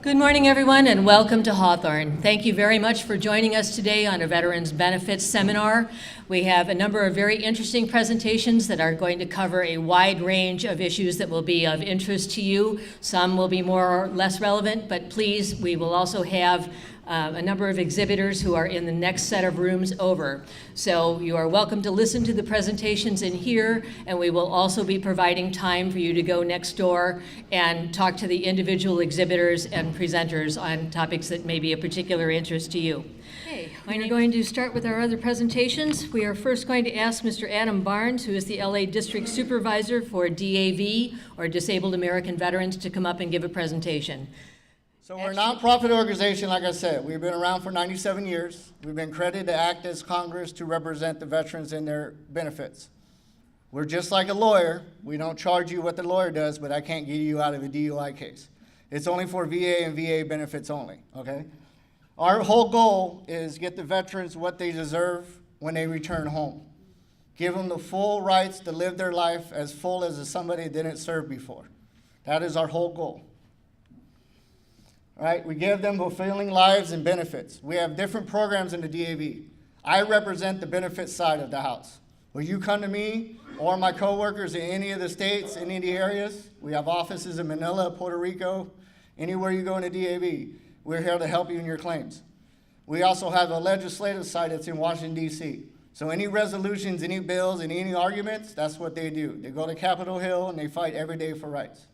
Good morning, everyone, and welcome to Hawthorne. Thank you very much for joining us today on a Veterans Benefits Seminar. We have a number of very interesting presentations that are going to cover a wide range of issues that will be of interest to you. Some will be more or less relevant, but please, we will also have a number of exhibitors who are in the next set of rooms over. So you are welcome to listen to the presentations in here, and we will also be providing time for you to go next door and talk to the individual exhibitors and presenters on topics that may be of particular interest to you. Okay, we're going to start with our other presentations. We are first going to ask Mr. Adam Barnes, who is the LA District Supervisor for DAV, or Disabled American Veterans, to come up and give a presentation. So we're a nonprofit organization, like I said. We've been around for 97 years. We've been credited to act as Congress to represent the veterans and their benefits. We're just like a lawyer. We don't charge you what the lawyer does, but I can't get you out of a DUI case. It's only for VA and VA benefits only, okay? Our whole goal is get the veterans what they deserve when they return home. Give them the full rights to live their life as full as somebody that didn't serve before. That is our whole goal. Right? We give them fulfilling lives and benefits. We have different programs in the DAV. I represent the benefits side of the house. Will you come to me or my coworkers in any of the states, in any areas? We have offices in Manila, Puerto Rico, anywhere you go in the DAV. We're here to help you in your claims. We also have a legislative side that's in Washington, D.C. So any resolutions, any bills, and any arguments, that's what they do. They go to Capitol Hill and they fight every day for rights.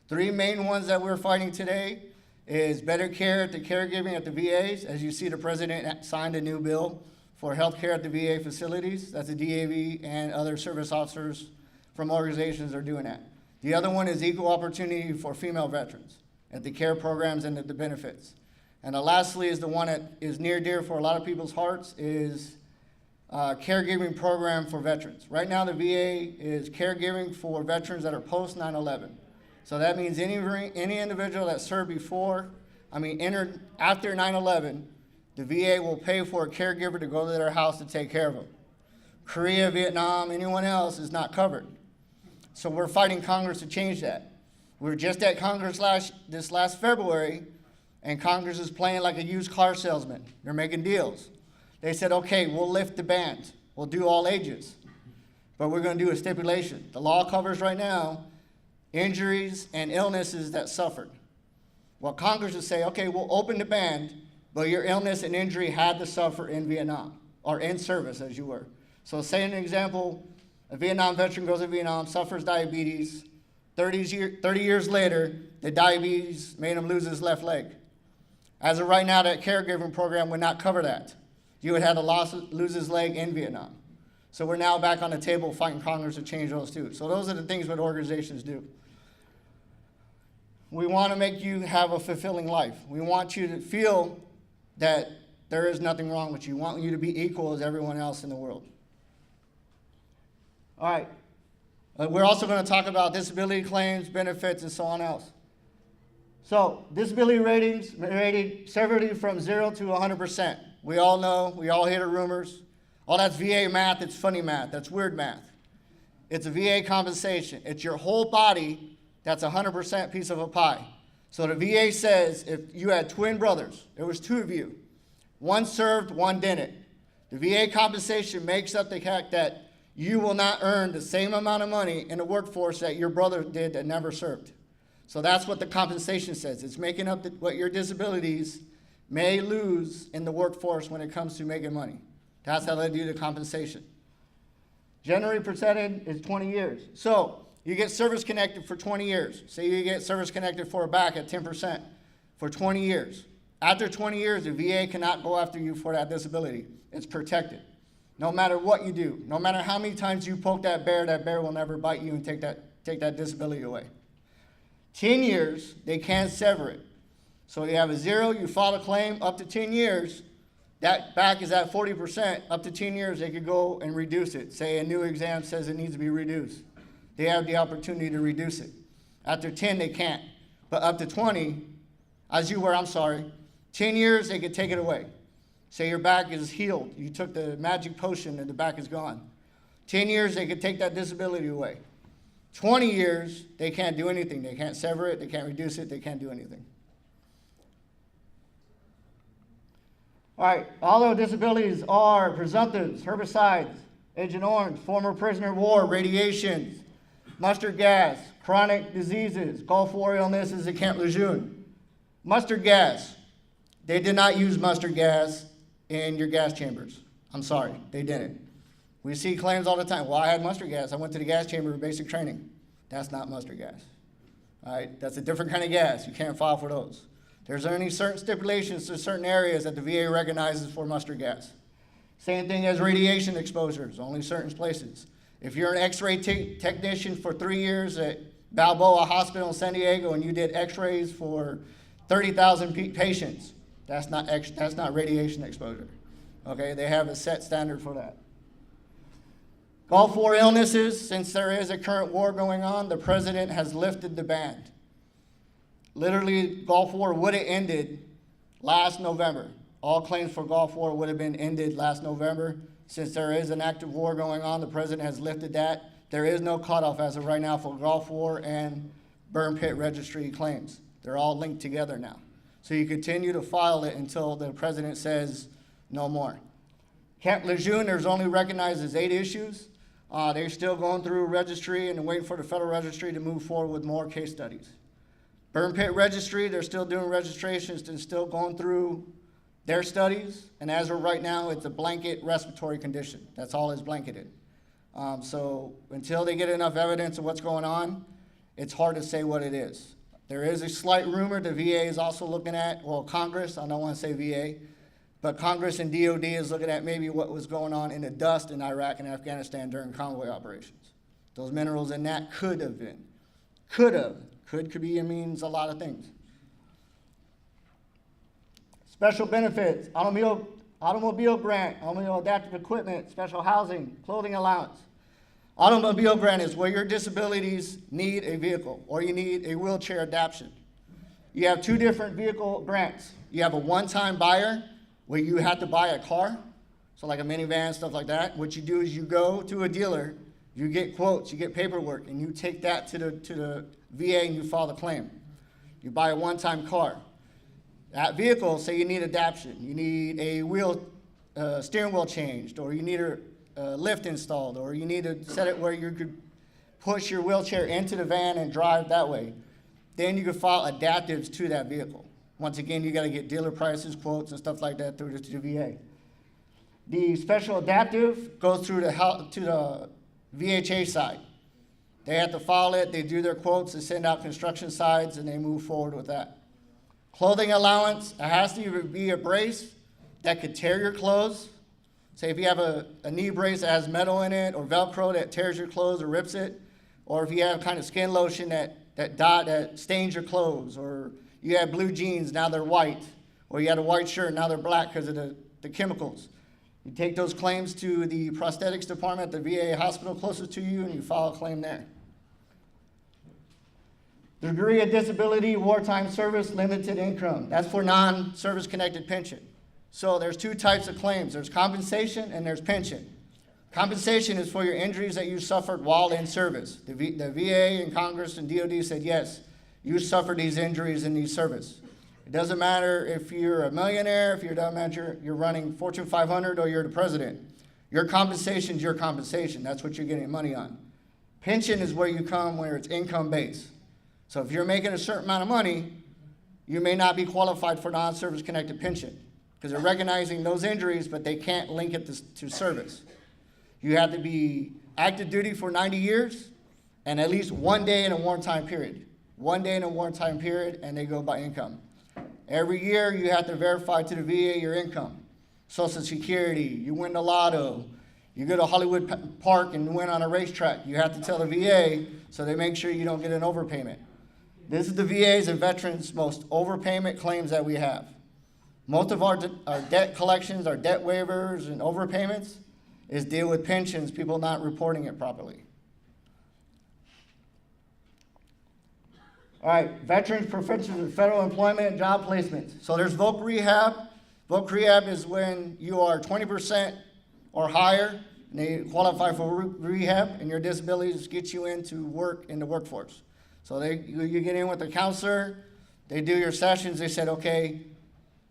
Three main ones that we're fighting today is better care at the caregiving at the VAs. As you see, the president signed a new bill for health care at the VA facilities. That's the DAV and other service officers from organizations are doing that. The other one is equal opportunity for female veterans at the care programs and at the benefits. And lastly is the one that is near dear for a lot of people's hearts is caregiving program for veterans. Right now the VA is caregiving for veterans that are post 9/11. So that means any individual that served entered after 9/11, the VA will pay for a caregiver to go to their house to take care of them. Korea, Vietnam, anyone else is not covered. So we're fighting Congress to change that. We were just at Congress this last February, and Congress is playing like a used car salesman. They're making deals. They said, okay, we'll lift the ban. We'll do all ages. But we're going to do a stipulation. The law covers right now injuries and illnesses that suffered. Well, Congress would say, okay, we'll open the ban, but your illness and injury had to suffer in Vietnam, or in service as you were. So say an example, a Vietnam veteran goes to Vietnam, suffers diabetes, 30 years later, the diabetes made him lose his left leg. As of right now, that caregiving program would not cover that. You would have to lose his leg in Vietnam. So we're now back on the table fighting Congress to change those too. So those are the things what organizations do. We want to make you have a fulfilling life. We want you to feel that there is nothing wrong with you. We want you to be equal as everyone else in the world. All right. We're also going to talk about disability claims, benefits, and so on else. So disability ratings rated severity from 0 to 100%. We all know, we all hear the rumors. Oh, that's VA math, it's funny math, that's weird math. It's a VA compensation. It's your whole body that's 100% piece of a pie. So the VA says if you had twin brothers, there was two of you, one served, one didn't. The VA compensation makes up the fact that you will not earn the same amount of money in the workforce that your brother did that never served. So that's what the compensation says. It's making up what your disabilities may lose in the workforce when it comes to making money. That's how they do the compensation. Generally presented is 20 years. So you get service connected for 20 years. Say you get service connected for a back at 10% for 20 years. After 20 years, the VA cannot go after you for that disability. It's protected. No matter what you do, no matter how many times you poke that bear will never bite you and take that disability away. 10 years, they can sever it. So you have a 0, you file a claim up to 10 years, that back is at 40%, up to 10 years, they could go and reduce it. Say a new exam says it needs to be reduced. They have the opportunity to reduce it. After 10, they can't. But up to 20, 10 years, they could take it away. Say your back is healed. You took the magic potion and the back is gone. 10 years, they could take that disability away. 20 years, they can't do anything. They can't sever it, they can't reduce it, they can't do anything. All right, all our disabilities are presumptives, herbicides, Agent Orange, former prisoner of war, radiations, mustard gas, chronic diseases, Gulf War illnesses at Camp Lejeune. Mustard gas, they did not use mustard gas in your gas chambers. I'm sorry, they didn't. We see claims all the time, well, I had mustard gas, I went to the gas chamber for basic training. That's not mustard gas. All right, that's a different kind of gas, you can't file for those. There's only certain stipulations to certain areas that the VA recognizes for mustard gas. Same thing as radiation exposures, only certain places. If you're an x-ray technician for 3 years at Balboa Hospital in San Diego and you did x-rays for 30,000 patients, that's not radiation exposure. Okay, they have a set standard for that. Gulf War illnesses, since there is a current war going on, the president has lifted the ban. Literally, Gulf War would have ended last November. All claims for Gulf War would have been ended last November. Since there is an active war going on, the president has lifted that. There is no cutoff as of right now for Gulf War and burn pit registry claims. They're all linked together now. So you continue to file it until the president says no more. Camp Lejeune, there's only recognized as 8 issues. They're still going through registry and waiting for the federal registry to move forward with more case studies. Burn pit registry, they're still doing registrations and still going through their studies. And as of right now, it's a blanket respiratory condition. That's all it's blanketed. So until they get enough evidence of what's going on, it's hard to say what it is. There is a slight rumor the VA is also looking at, well, Congress, I don't want to say VA, but Congress and DOD is looking at maybe what was going on in the dust in Iraq and Afghanistan during convoy operations. Those minerals in that could have been. Could be, it means a lot of things. Special benefits, automobile grant, automobile adaptive equipment, special housing, clothing allowance. Automobile grant is where your disabilities need a vehicle or you need a wheelchair adaptation. You have 2 different vehicle grants. You have a one-time buyer where you have to buy a car, so like a minivan, stuff like that. What you do is you go to a dealer, you get quotes, you get paperwork, and you take that to the VA and you file the claim. You buy a one-time car. That vehicle, say you need adaptation, you need a steering wheel changed, or you need a lift installed, or you need to set it where you could push your wheelchair into the van and drive that way. Then you could file adaptives to that vehicle. Once again, you got to get dealer prices, quotes, and stuff like that through the VA. The special adaptive goes through to the VHA side. They have to file it, they do their quotes, they send out construction sides, and they move forward with that. Clothing allowance, it has to be a brace that could tear your clothes. Say if you have a knee brace that has metal in it or Velcro that tears your clothes or rips it, or if you have kind of skin lotion that stains your clothes, or you have blue jeans, now they're white, or you had a white shirt, now they're black because of the chemicals. You take those claims to the prosthetics department at the VA hospital closest to you and you file a claim there. Degree of disability, wartime service, limited income. That's for non-service connected pension. So there's 2 types of claims. There's compensation and there's pension. Compensation is for your injuries that you suffered while in service. The VA and Congress and DOD said, yes, you suffered these injuries in these service. It doesn't matter if you're a millionaire, if you're running Fortune 500 or you're the president. Your compensation is your compensation. That's what you're getting money on. Pension is where you come where it's income based. So if you're making a certain amount of money, you may not be qualified for non-service connected pension because they're recognizing those injuries, but they can't link it to service. You have to be active duty for 90 years and at least 1 day in a wartime period. 1 day in a wartime period, and they go by income. Every year, you have to verify to the VA your income. Social Security, you win the lotto, you go to Hollywood Park and win on a racetrack. You have to tell the VA so they make sure you don't get an overpayment. This is the VA's and veterans' most overpayment claims that we have. Most of our debt collections, our debt waivers and overpayments is deal with pensions, people not reporting it properly. All right, veterans preferences in federal employment and job placement. So there's voc rehab. Voc rehab is when you are 20% or higher, and they qualify for rehab, and your disabilities get you into work in the workforce. So you get in with a counselor, they do your sessions, they said, okay,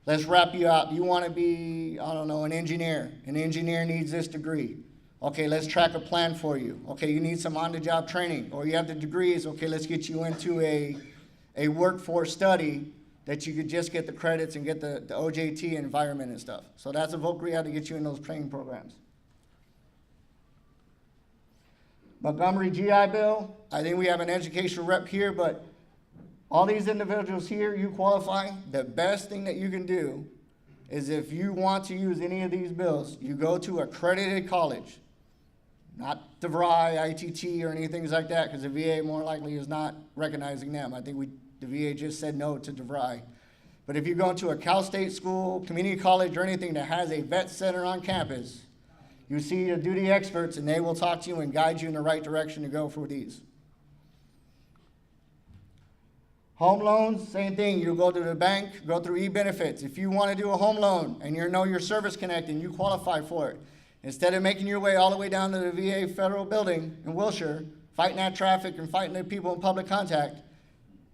Let's wrap you out. You want to be, I don't know, an engineer. An engineer needs this degree. Okay, let's track a plan for you. Okay, you need some on-the-job training, or you have the degrees. Okay, let's get you into a workforce study that you could just get the credits and get the OJT environment and stuff. So that's a voc rehab to get you in those training programs. Montgomery GI Bill, I think we have an educational rep here, but all these individuals here, you qualify. The best thing that you can do is if you want to use any of these bills, you go to accredited college, not DeVry, ITT, or anything like that, because the VA more likely is not recognizing them. I think the VA just said no to DeVry. But if you go into a Cal State school, community college, or anything that has a vet center on campus, you see the duty experts, and they will talk to you and guide you in the right direction to go for these. Home loans, same thing. You go to the bank, go through e-benefits. If you want to do a home loan and you know your service connect and you qualify for it, instead of making your way all the way down to the VA federal building in Wilshire, fighting that traffic and fighting the people in public contact,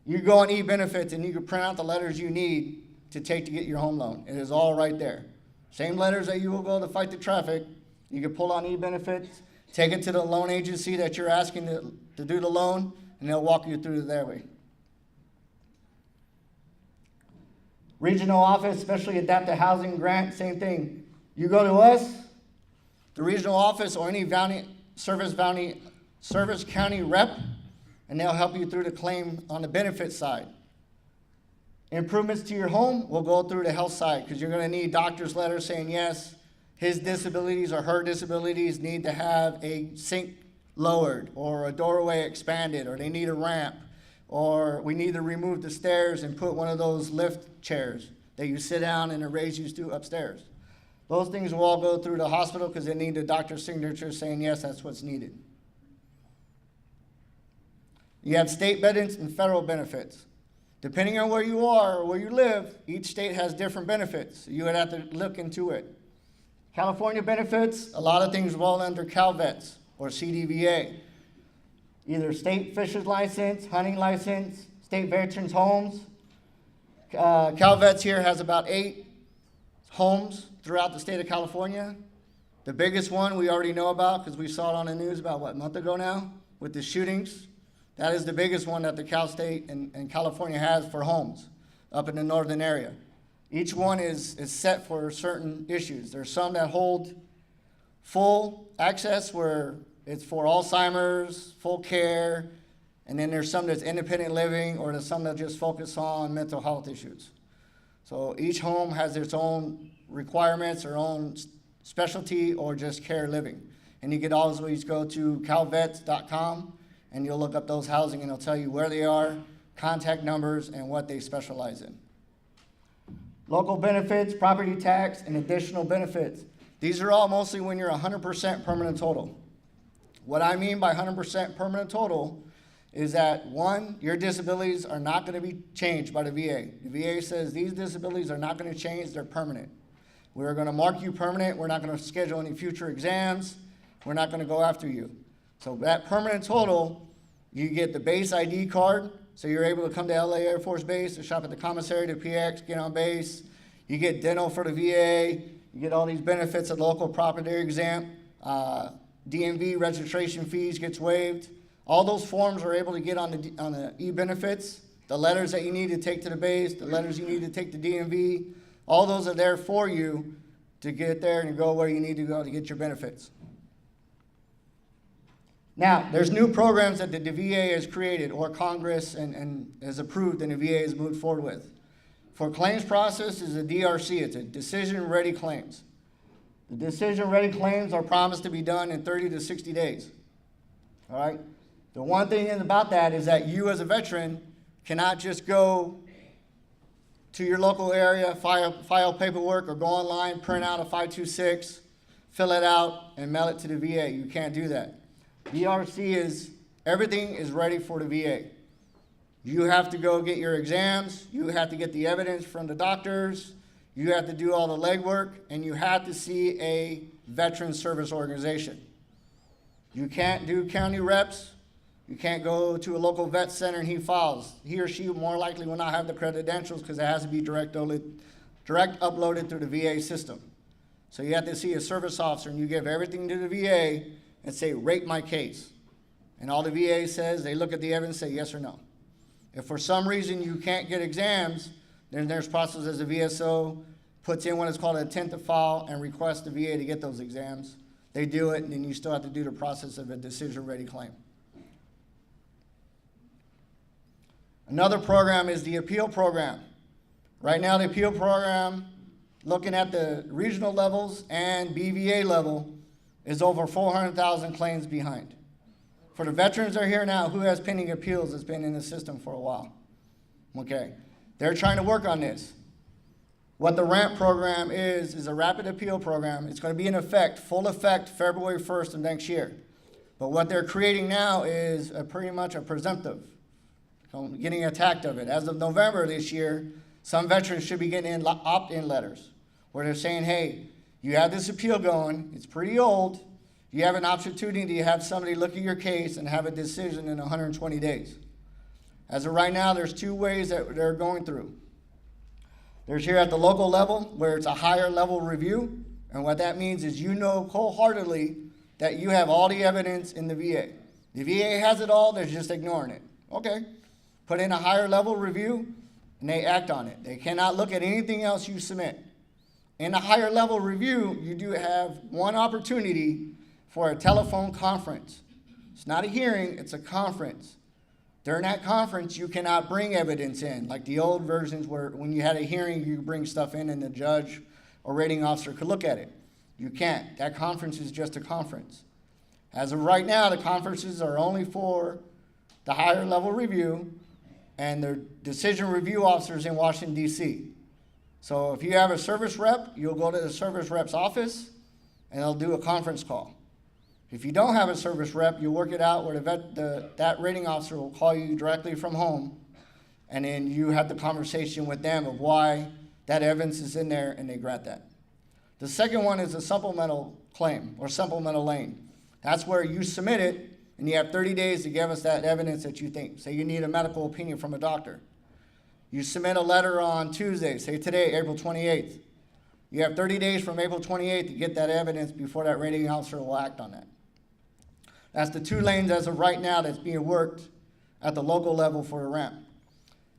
you go on e-benefits and you can print out the letters you need to take to get your home loan. It is all right there. Same letters that you will go to fight the traffic. You can pull on e-benefits, take it to the loan agency that you're asking to do the loan, and they'll walk you through their way. Regional office, especially adaptive housing grant, same thing. You go to us, the regional office, or any service county rep, and they'll help you through the claim on the benefit side. Improvements to your home will go through the health side, because you're going to need doctor's letters saying yes, his disabilities or her disabilities need to have a sink lowered or a doorway expanded, or they need a ramp, or we need to remove the stairs and put one of those lift chairs that you sit down and it raises you upstairs. Those things will all go through the hospital because they need the doctor's signature saying yes, that's what's needed. You have state benefits and federal benefits. Depending on where you are or where you live, each state has different benefits. You would have to look into it. California benefits, a lot of things fall under CalVets or CDVA. Either state fisher's license, hunting license, state veterans homes. CalVets here has about 8 homes throughout the state of California. The biggest one we already know about because we saw it on the news about, a month ago now with the shootings. That is the biggest one that the Cal State and California has for homes up in the northern area. Each one is set for certain issues. There's some that hold full access where it's for Alzheimer's, full care, and then there's some that's independent living, or there's some that just focus on mental health issues. So each home has its own requirements, their own specialty, or just care living. And you can always go to calvets.com and you'll look up those housing and it'll tell you where they are, contact numbers, and what they specialize in. Local benefits, property tax, and additional benefits. These are all mostly when you're 100% permanent total. What I mean by 100% permanent total is that, one, your disabilities are not going to be changed by the VA. The VA says these disabilities are not going to change, they're permanent. We're going to mark you permanent, we're not going to schedule any future exams, we're not going to go after you. So that permanent total, you get the base ID card, so you're able to come to LA Air Force Base, to shop at the commissary, to PX, get on base. You get dental for the VA, you get all these benefits of local property exempt, DMV registration fees gets waived. All those forms are able to get on the e-benefits, the letters that you need to take to the base, the letters you need to take to DMV, all those are there for you to get there and go where you need to go to get your benefits. Now, there's new programs that the VA has created or Congress and has approved and the VA has moved forward with. For claims process is a DRC, it's a decision-ready claims. The decision-ready claims are promised to be done in 30 to 60 days, all right? The one thing about that is that you as a veteran cannot just go to your local area, file paperwork, or go online, print out a 526, fill it out, and mail it to the VA. You can't do that. DRC is, everything is ready for the VA. You have to go get your exams, you have to get the evidence from the doctors, you have to do all the legwork, and you have to see a veteran service organization. You can't do county reps, you can't go to a local vet center and he files. He or she more likely will not have the credentials because it has to be directly direct uploaded through the VA system. So you have to see a service officer and you give everything to the VA and say, rate my case. And all the VA says, they look at the evidence and say yes or no. If for some reason you can't get exams, then there's process as a VSO puts in what is called an intent to file and requests the VA to get those exams. They do it, and then you still have to do the process of a decision-ready claim. Another program is the appeal program. Right now, the appeal program, looking at the regional levels and BVA level, is over 400,000 claims behind. For the veterans that are here now, who has pending appeals that's been in the system for a while? Okay, they're trying to work on this. What the RAMP program is a rapid appeal program. It's going to be in effect, full effect, February 1st of next year. But what they're creating now is pretty much a presumptive, getting attacked of it. As of November this year, some veterans should be getting opt-in letters where they're saying, hey, you have this appeal going, it's pretty old, you have an opportunity to have somebody look at your case and have a decision in 120 days. As of right now, there's two ways that they're going through. There's here at the local level where it's a higher level review, and what that means is you know wholeheartedly that you have all the evidence in the VA. The VA has it all, they're just ignoring it. Okay, put in a higher level review, and they act on it. They cannot look at anything else you submit. In a higher level review, you do have one opportunity for a telephone conference. It's not a hearing, it's a conference. During that conference, you cannot bring evidence in, like the old versions where when you had a hearing, you bring stuff in and the judge or rating officer could look at it. You can't. That conference is just a conference. As of right now, the conferences are only for the higher level review and the decision review officers in Washington, D.C. So if you have a service rep, you'll go to the service rep's office and they'll do a conference call. If you don't have a service rep, you work it out where that rating officer will call you directly from home, and then you have the conversation with them of why that evidence is in there, and they grant that. The second one is a supplemental claim or supplemental lane. That's where you submit it, and you have 30 days to give us that evidence that you think. Say you need a medical opinion from a doctor. You submit a letter on Tuesday, say today, April 28th. You have 30 days from April 28th to get that evidence before that rating officer will act on that. That's the two lanes as of right now that's being worked at the local level for the RAMP.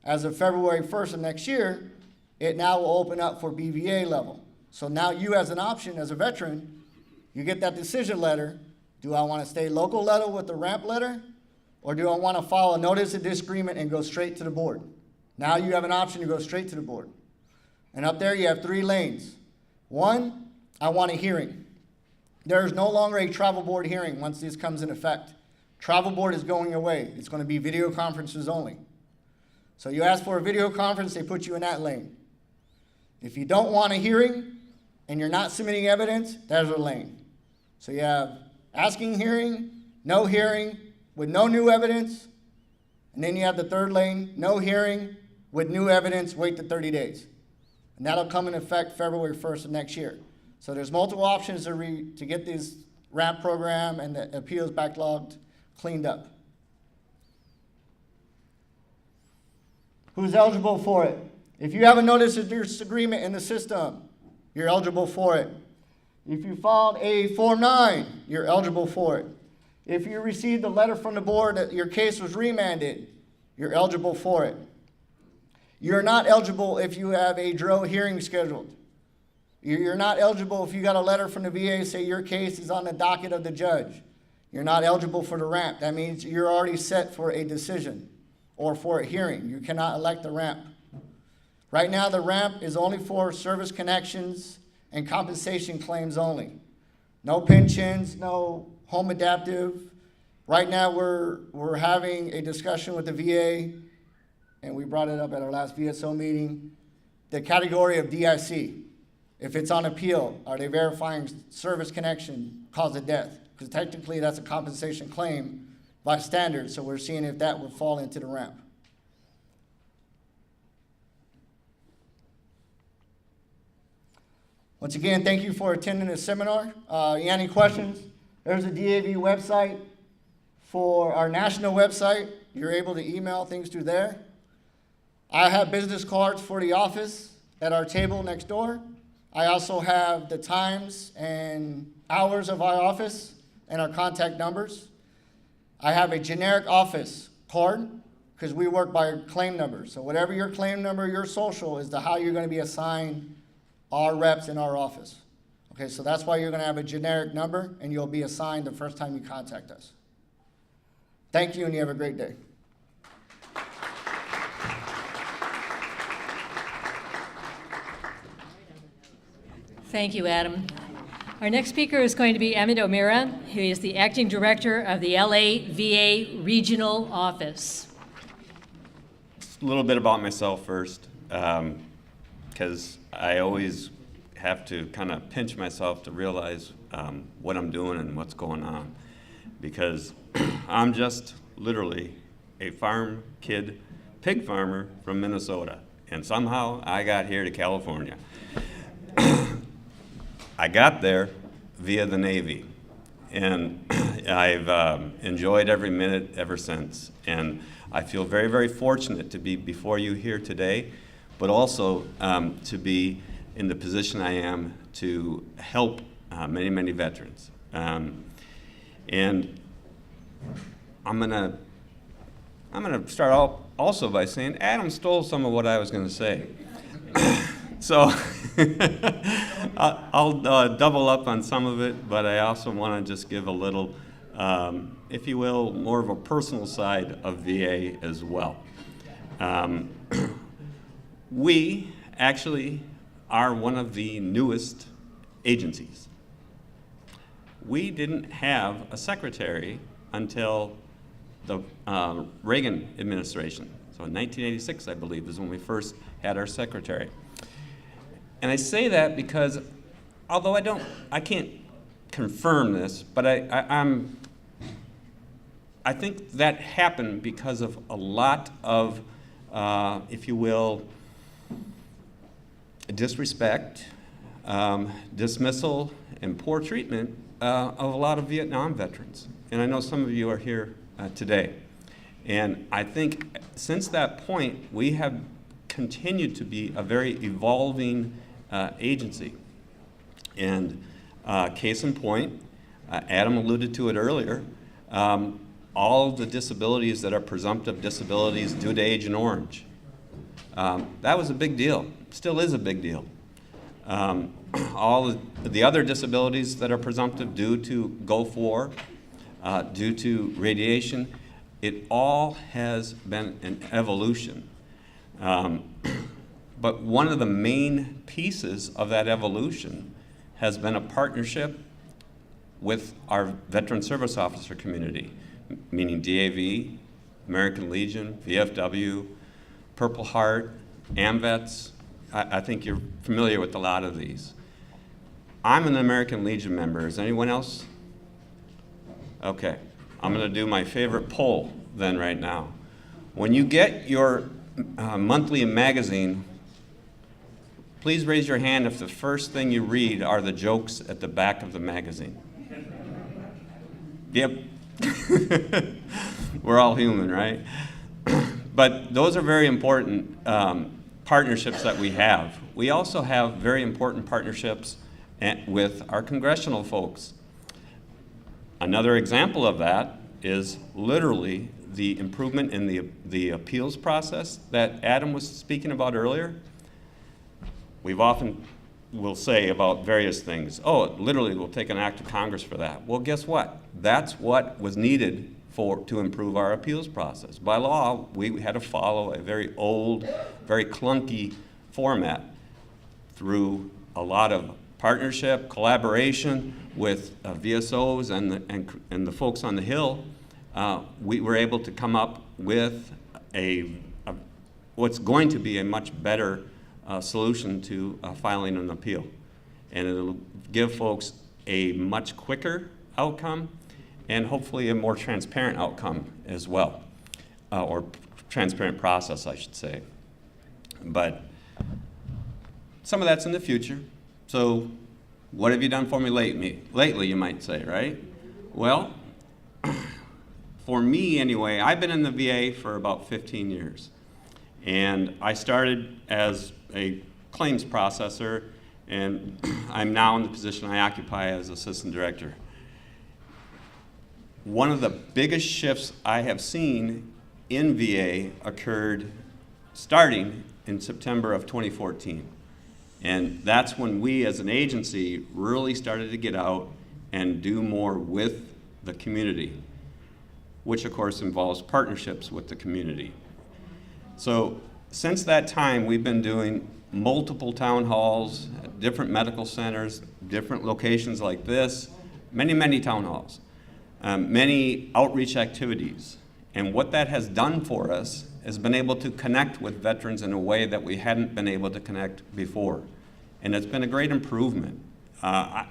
As of February 1st of next year, it now will open up for BVA level. So now you as an option, as a veteran, you get that decision letter. Do I want to stay local level with the RAMP letter? Or do I want to file a notice of disagreement and go straight to the board? Now you have an option to go straight to the board. And up there you have three lanes. One, I want a hearing. There is no longer a travel board hearing once this comes in effect. Travel board is going away. It's going to be video conferences only. So you ask for a video conference, they put you in that lane. If you don't want a hearing and you're not submitting evidence, there's a lane. So you have asking hearing, no hearing with no new evidence, and then you have the third lane, no hearing with new evidence, wait to 30 days. And that'll come in effect February 1st of next year. So there's multiple options to get this RAMP program and the appeals backlogged cleaned up. Who's eligible for it? If you have a notice of disagreement in the system, you're eligible for it. If you filed a Form 9, you're eligible for it. If you received a letter from the board that your case was remanded, you're eligible for it. You're not eligible if you have a DRO hearing scheduled. You're not eligible if you got a letter from the VA say your case is on the docket of the judge. You're not eligible for the RAMP. That means you're already set for a decision or for a hearing. You cannot elect the RAMP. Right now, the RAMP is only for service connections and compensation claims only. No pensions, no home adaptive. Right now, we're having a discussion with the VA, and we brought it up at our last VSO meeting, the category of DIC. If it's on appeal, are they verifying service connection, cause of death? Because technically that's a compensation claim by standard, so we're seeing if that would fall into the RAMP. Once again, thank you for attending this seminar. Any questions? There's a DAV website for our national website. You're able to email things through there. I have business cards for the office. at our table next door. I also have the times and hours of our office and our contact numbers. I have a generic office card because we work by claim numbers. So whatever your claim number, your social is how you're going to be assigned our reps in our office. Okay, so that's why you're going to have a generic number and you'll be assigned the first time you contact us. Thank you and you have a great day. Thank you, Adam. Our next speaker is going to be Emmett O'Meara, who is the Acting Director of the LA VA Regional Office. A little bit about myself first, because I always have to kind of pinch myself to realize what I'm doing and what's going on, because I'm just literally a farm kid, pig farmer from Minnesota, and somehow I got here to California. I got there via the Navy, and I've enjoyed every minute ever since. And I feel very, very fortunate to be before you here today, but also to be in the position I am to help many, many veterans. And I'm gonna start out also by saying Adam stole some of what I was gonna say. So I'll double up on some of it, but I also want to just give a little, if you will, more of a personal side of VA as well. We actually are one of the newest agencies. We didn't have a secretary until the Reagan administration. So in 1986, I believe, is when we first had our secretary. And I say that because, although I can't confirm this, but I think that happened because of a lot of, if you will, disrespect, dismissal, and poor treatment of a lot of Vietnam veterans. And I know some of you are here today. And I think since that point, we have continued to be a very evolving agency. And case in point, Adam alluded to it earlier, all the disabilities that are presumptive disabilities due to Agent Orange. That was a big deal, still is a big deal. All the other disabilities that are presumptive due to Gulf War, due to radiation, it all has been an evolution. But one of the main pieces of that evolution has been a partnership with our Veteran Service Officer community, meaning DAV, American Legion, VFW, Purple Heart, AMVETS. I think you're familiar with a lot of these. I'm an American Legion member. Is anyone else? Okay. I'm going to do my favorite poll then right now. When you get your monthly magazine, please raise your hand if the first thing you read are the jokes at the back of the magazine. Yep. We're all human, right? But those are very important partnerships that we have. We also have very important partnerships with our congressional folks. Another example of that is literally the improvement in the appeals process that Adam was speaking about earlier. We've often will say about various things, oh, literally we'll take an act of Congress for that. Well, guess what? That's what was needed to improve our appeals process. By law, we had to follow a very old, very clunky format through a lot of partnership, collaboration with VSOs and the folks on the Hill. We were able to come up with what's going to be a much better solution to filing an appeal. And it'll give folks a much quicker outcome and hopefully a more transparent outcome as well, or transparent process, I should say. But some of that's in the future. So what have you done for me lately, you might say, right? Well, for me anyway, I've been in the VA for about 15 years. And I started as a claims processor, and I'm now in the position I occupy as assistant director. One of the biggest shifts I have seen in VA occurred starting in September of 2014. And that's when we as an agency really started to get out and do more with the community, which of course involves partnerships with the community. So since that time, we've been doing multiple town halls at different medical centers, different locations like this, many town halls, many outreach activities. And what that has done for us has been able to connect with veterans in a way that we hadn't been able to connect before. And it's been a great improvement. I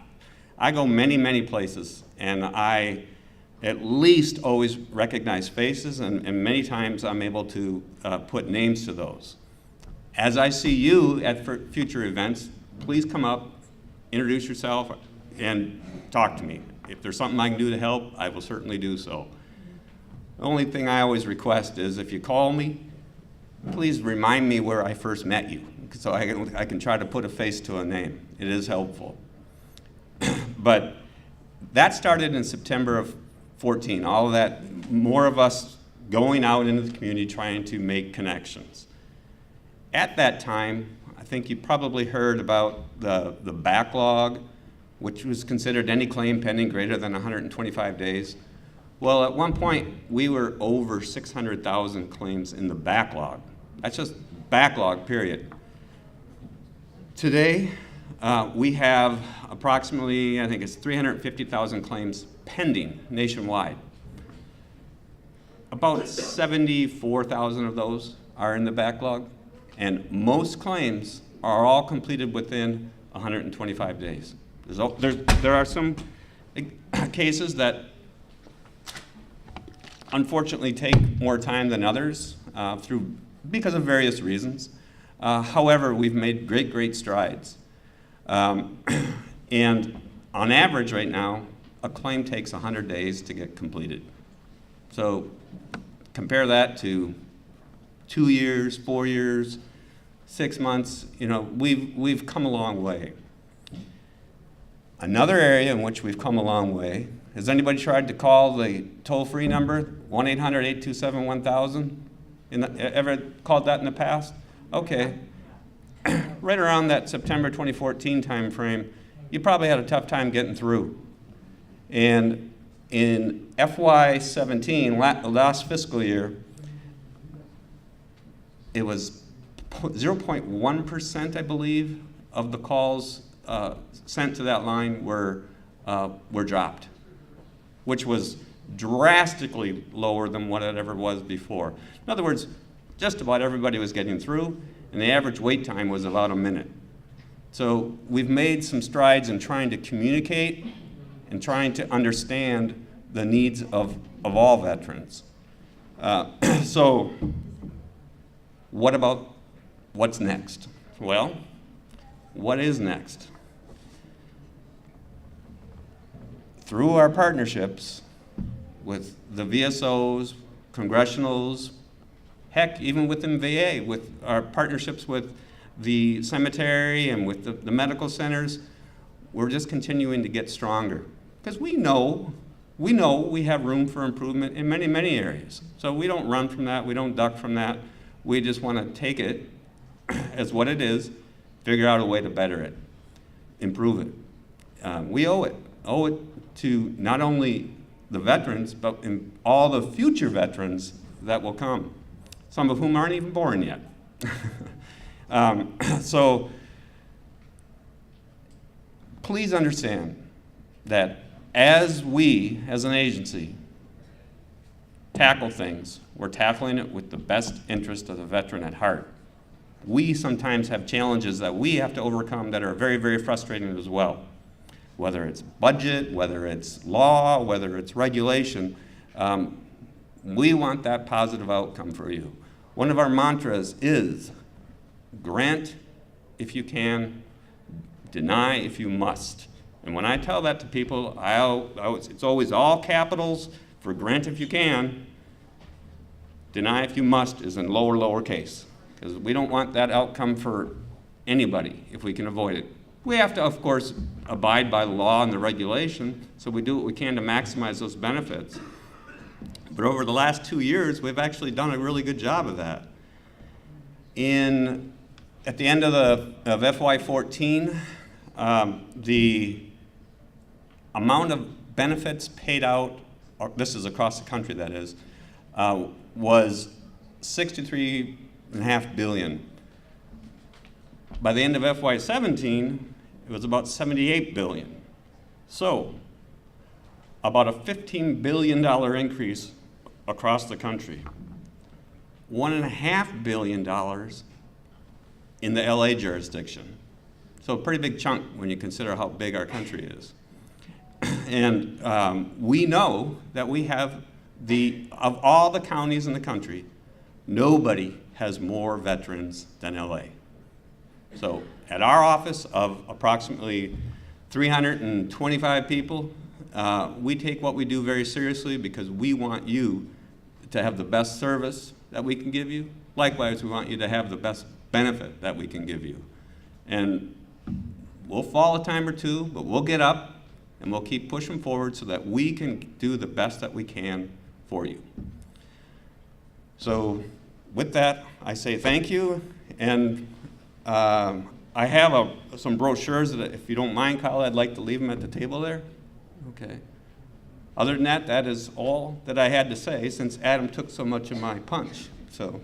go many places, and I at least always recognize faces, and many times I'm able to put names to those. As I see you at future events, please come up, introduce yourself, and talk to me. If there's something I can do to help, I will certainly do so. The only thing I always request is if you call me, please remind me where I first met you, so I can try to put a face to a name. It is helpful. But that started in September of 14. All of that, more of us going out into the community trying to make connections. At that time, I think you probably heard about the backlog, which was considered any claim pending greater than 125 days. Well, at one point, we were over 600,000 claims in the backlog. That's just backlog, period. Today, we have approximately, I think it's 350,000 claims pending nationwide. About 74,000 of those are in the backlog, and most claims are all completed within 125 days. There are some cases that unfortunately take more time than others because of various reasons. However, we've made great strides. And on average right now, a claim takes 100 days to get completed. So compare that to 2 years, 4 years, 6 months. You know, we've come a long way. Another area in which we've come a long way, has anybody tried to call the toll-free number, 1-800-827-1000? Ever called that in the past? Okay. Right around that September 2014 timeframe, you probably had a tough time getting through. And in FY17, last fiscal year, it was 0.1%, I believe, of the calls sent to that line were dropped, which was drastically lower than what it ever was before. In other words, just about everybody was getting through, and the average wait time was about a minute. So we've made some strides in trying to communicate and trying to understand the needs of all veterans. So what about what's next? Well, what is next? Through our partnerships with the VSOs, congressionals, heck, even within VA, with our partnerships with the cemetery and with the medical centers, we're just continuing to get stronger. Because we know we have room for improvement in many areas. So we don't run from that, we don't duck from that. We just want to take it as what it is, figure out a way to better it, improve it. We owe it to not only the veterans, but in all the future veterans that will come, some of whom aren't even born yet. So please understand that as we, as an agency, tackle things, we're tackling it with the best interest of the veteran at heart. We sometimes have challenges that we have to overcome that are very frustrating as well. Whether it's budget, whether it's law, whether it's regulation, we want that positive outcome for you. One of our mantras is grant if you can, deny if you must. And when I tell that to people, it's always all capitals for grant if you can, deny if you must is in lowercase. Because we don't want that outcome for anybody if we can avoid it. We have to, of course, abide by the law and the regulation, so we do what we can to maximize those benefits. But over the last 2 years, we've actually done a really good job of that. At the end of FY14, the amount of benefits paid out, or this is across the country that is, was $63.5 billion. By the end of FY17, it was about $78 billion. So, about a $15 billion increase across the country. $1.5 billion in the LA jurisdiction. So a pretty big chunk when you consider how big our country is. And we know that we have of all the counties in the country, nobody has more veterans than LA. So at our office of approximately 325 people, we take what we do very seriously because we want you to have the best service that we can give you. Likewise, we want you to have the best benefit that we can give you. And we'll fall a time or two, but we'll get up and we'll keep pushing forward so that we can do the best that we can for you. So with that, I say thank you. And I have some brochures that, if you don't mind, Kyle, I'd like to leave them at the table there. Okay. Other than that, that is all that I had to say since Adam took so much of my punch. So.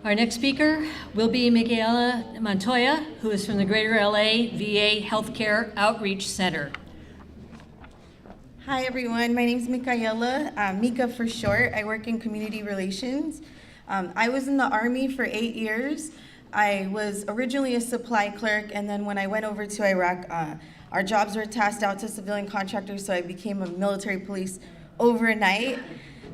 Our next speaker will be Micaela Montoya, who is from the Greater LA VA Healthcare Outreach Center. Hi everyone, my name is Micaela, Mika for short. I work in community relations. I was in the Army for 8 years. I was originally a supply clerk, and then when I went over to Iraq, our jobs were tasked out to civilian contractors, so I became a military police overnight.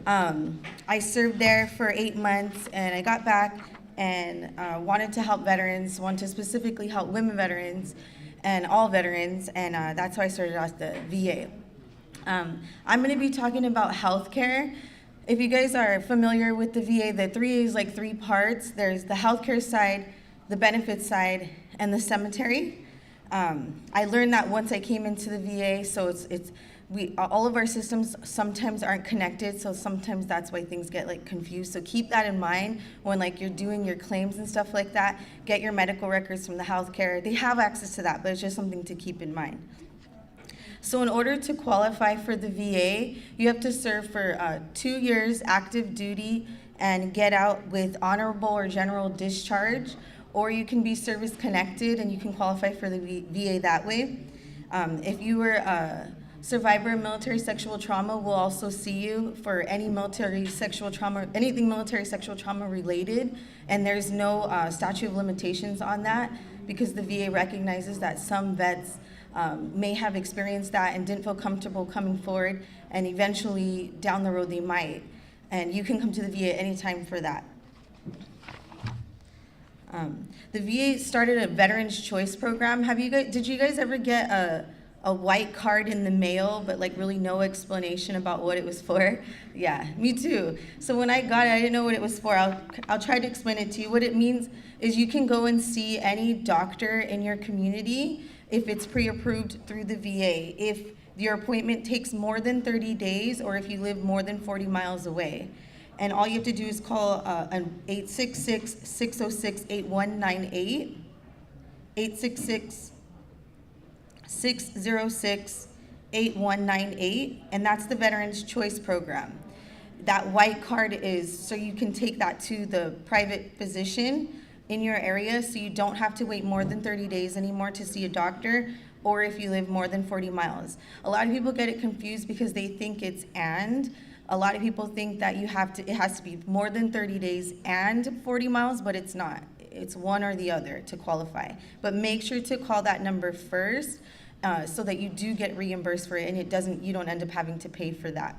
I served there for 8 months, and I got back and wanted to help veterans, wanted to specifically help women veterans and all veterans, and that's how I started off the VA. I'm going to be talking about healthcare. If you guys are familiar with the VA, the three is like 3 parts. There's the healthcare side, the benefits side, and the cemetery. I learned that once I came into the VA, so all of our systems sometimes aren't connected, so sometimes that's why things get like confused. So keep that in mind when like you're doing your claims and stuff like that. Get your medical records from the healthcare. They have access to that, but it's just something to keep in mind. So in order to qualify for the VA, you have to serve for 2 years active duty and get out with honorable or general discharge, or you can be service connected and you can qualify for the VA that way. If you were a survivor of military sexual trauma, we'll also see you for any military sexual trauma, anything military sexual trauma related, and there's no statute of limitations on that because the VA recognizes that some vets may have experienced that and didn't feel comfortable coming forward, and eventually down the road they might. And you can come to the VA anytime for that. The VA started a Veterans Choice program. Did you guys ever get a white card in the mail, but like really no explanation about what it was for? Yeah, me too. So when I got it, I didn't know what it was for. I'll try to explain it to you. What it means is you can go and see any doctor in your community if it's pre-approved through the VA, if your appointment takes more than 30 days, or if you live more than 40 miles away. And all you have to do is call an 866-606-8198, 866-606-8198, and that's the Veterans Choice Program. That white card is so you can take that to the private physician in your area, so you don't have to wait more than 30 days anymore to see a doctor, or if you live more than 40 miles. A lot of people get it confused because they think it's and. A lot of people think that it has to be more than 30 days and 40 miles, but it's not. It's one or the other to qualify. But make sure to call that number first so that you do get reimbursed for it and you don't end up having to pay for that.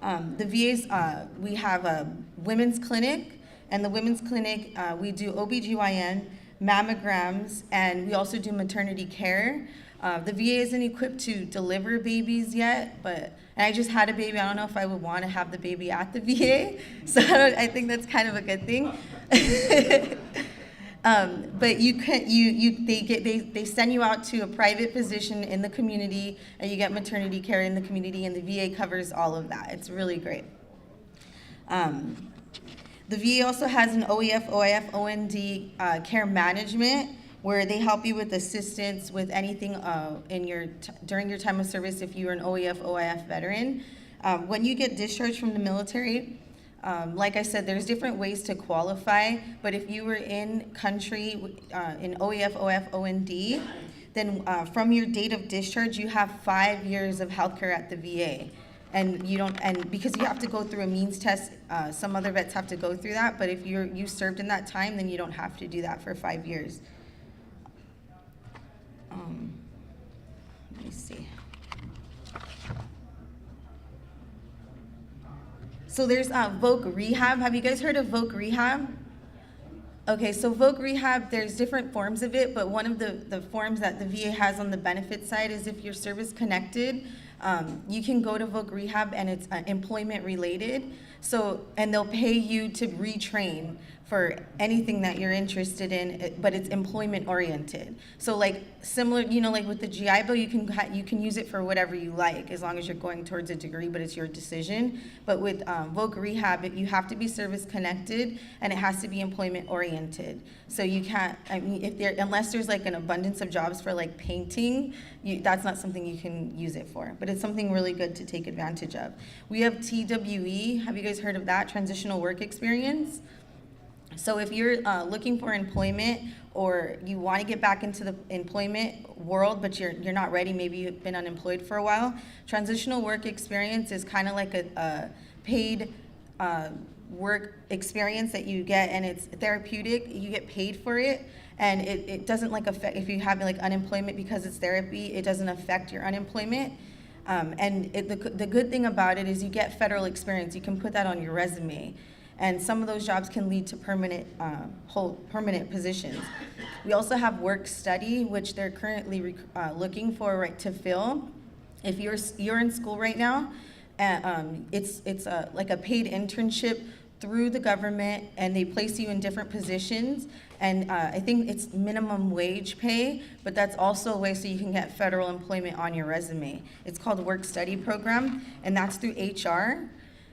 The VA's, we have a women's clinic. And the women's clinic, we do OBGYN, mammograms, and we also do maternity care. The VA isn't equipped to deliver babies yet, and I just had a baby. I don't know if I would want to have the baby at the VA, so I think that's kind of a good thing. But they send you out to a private position in the community, and you get maternity care in the community, and the VA covers all of that. It's really great. The VA also has an OEF, OIF, OND care management, where they help you with assistance with anything during your time of service if you're an OEF, OIF veteran. When you get discharged from the military, like I said, there's different ways to qualify, but if you were in country in OEF, OIF, OND, then from your date of discharge, you have 5 years of healthcare at the VA. And because you have to go through a means test, some other vets have to go through that, but if you served in that time, then you don't have to do that for 5 years. Let me see. So there's Voc Rehab. Have you guys heard of Voc Rehab? Okay, so Voc Rehab, there's different forms of it, but one of the forms that the VA has on the benefit side is if you're service connected, you can go to Voc Rehab and it's employment related. And they'll pay you to retrain for anything that you're interested in, but it's employment oriented. So like similar, like with the GI Bill, you can use it for whatever you like as long as you're going towards a degree, but it's your decision. But with Voc Rehab, you have to be service connected and it has to be employment oriented. So you can't, unless there's like an abundance of jobs for like painting, that's not something you can use it for, but it's something really good to take advantage of. We have TWE, have you guys heard of that? Transitional Work Experience. So if you're looking for employment or you want to get back into the employment world, but you're not ready, maybe you've been unemployed for a while, Transitional Work Experience is kind of like a paid work experience that you get, and it's therapeutic. You get paid for it, and it doesn't like affect, if you have like unemployment because it's therapy, it doesn't affect your unemployment. The good thing about it is you get federal experience. You can put that on your resume. And some of those jobs can lead to permanent positions. We also have work study, which they're currently looking for to fill. If you're in school right now, it's like a paid internship through the government, and they place you in different positions. And I think it's minimum wage pay, but that's also a way so you can get federal employment on your resume. It's called Work Study Program, and that's through HR.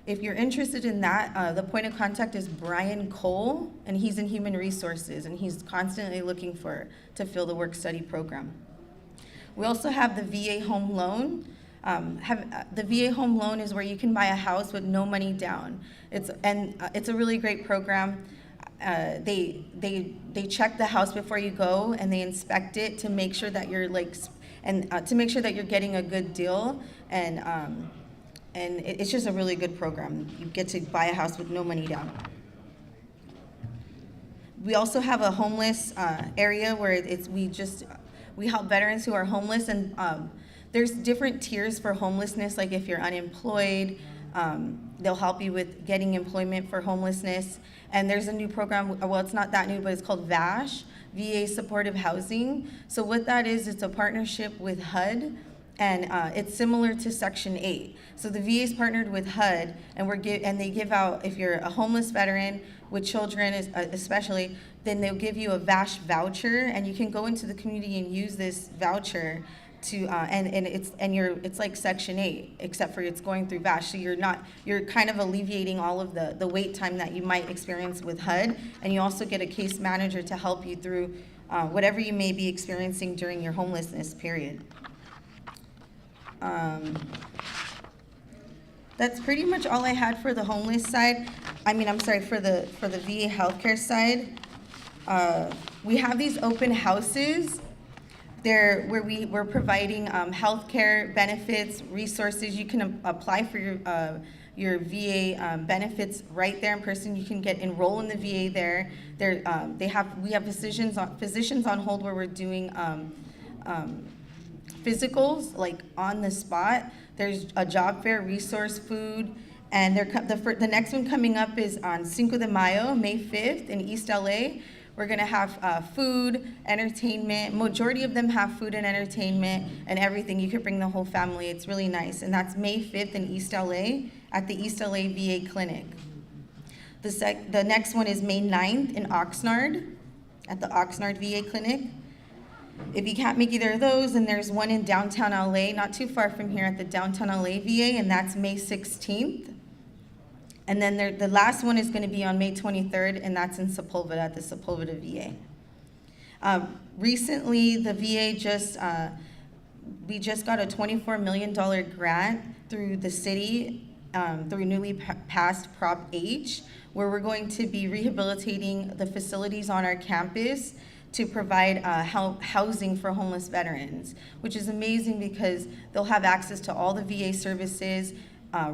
If you're interested in that, the point of contact is Brian Cole, and he's in Human Resources, and he's constantly looking to fill the work study program. We also have the VA Home Loan. The VA Home Loan is where you can buy a house with no money down. It's a really great program. They check the house before you go, and they inspect it to make sure that you're to make sure that you're getting a good deal, and it's just a really good program. You get to buy a house with no money down. We also have a homeless area where we help veterans who are homeless, and there's different tiers for homelessness. Like if you're unemployed, they'll help you with getting employment for homelessness. And there's a new program, well, it's not that new, but it's called VASH, VA Supportive Housing. So what that is, it's a partnership with HUD, and it's similar to Section 8. So the VA's partnered with HUD, and they give out, if you're a homeless veteran with children especially, then they'll give you a VASH voucher, and you can go into the community and use this voucher to it's like Section 8, except for it's going through VASH. So you're kind of alleviating all of the wait time that you might experience with HUD, and you also get a case manager to help you through whatever you may be experiencing during your homelessness period. That's pretty much all I had for the homeless side. For the VA healthcare side. We have these open houses. They're where we're providing healthcare benefits, resources. You can apply for your VA benefits right there in person. You can enroll in the VA there. We have physicians on hold where we're doing physicals like on the spot. There's a job fair, resource food, and the next one coming up is on Cinco de Mayo, May 5th in East LA, We're gonna have food, entertainment. Majority of them have food and entertainment and everything. You could bring the whole family. It's really nice. And that's May 5th in East LA at the East LA VA Clinic. The next one is May 9th in Oxnard at the Oxnard VA Clinic. If you can't make either of those, then there's one in downtown LA, not too far from here at the downtown LA VA, and that's May 16th. And then the last one is going to be on May 23rd, and that's in Sepulveda at the Sepulveda VA. Recently, the VA we just got a $24 million grant through the city, through newly passed Prop H, where we're going to be rehabilitating the facilities on our campus to provide housing for homeless veterans, which is amazing because they'll have access to all the VA services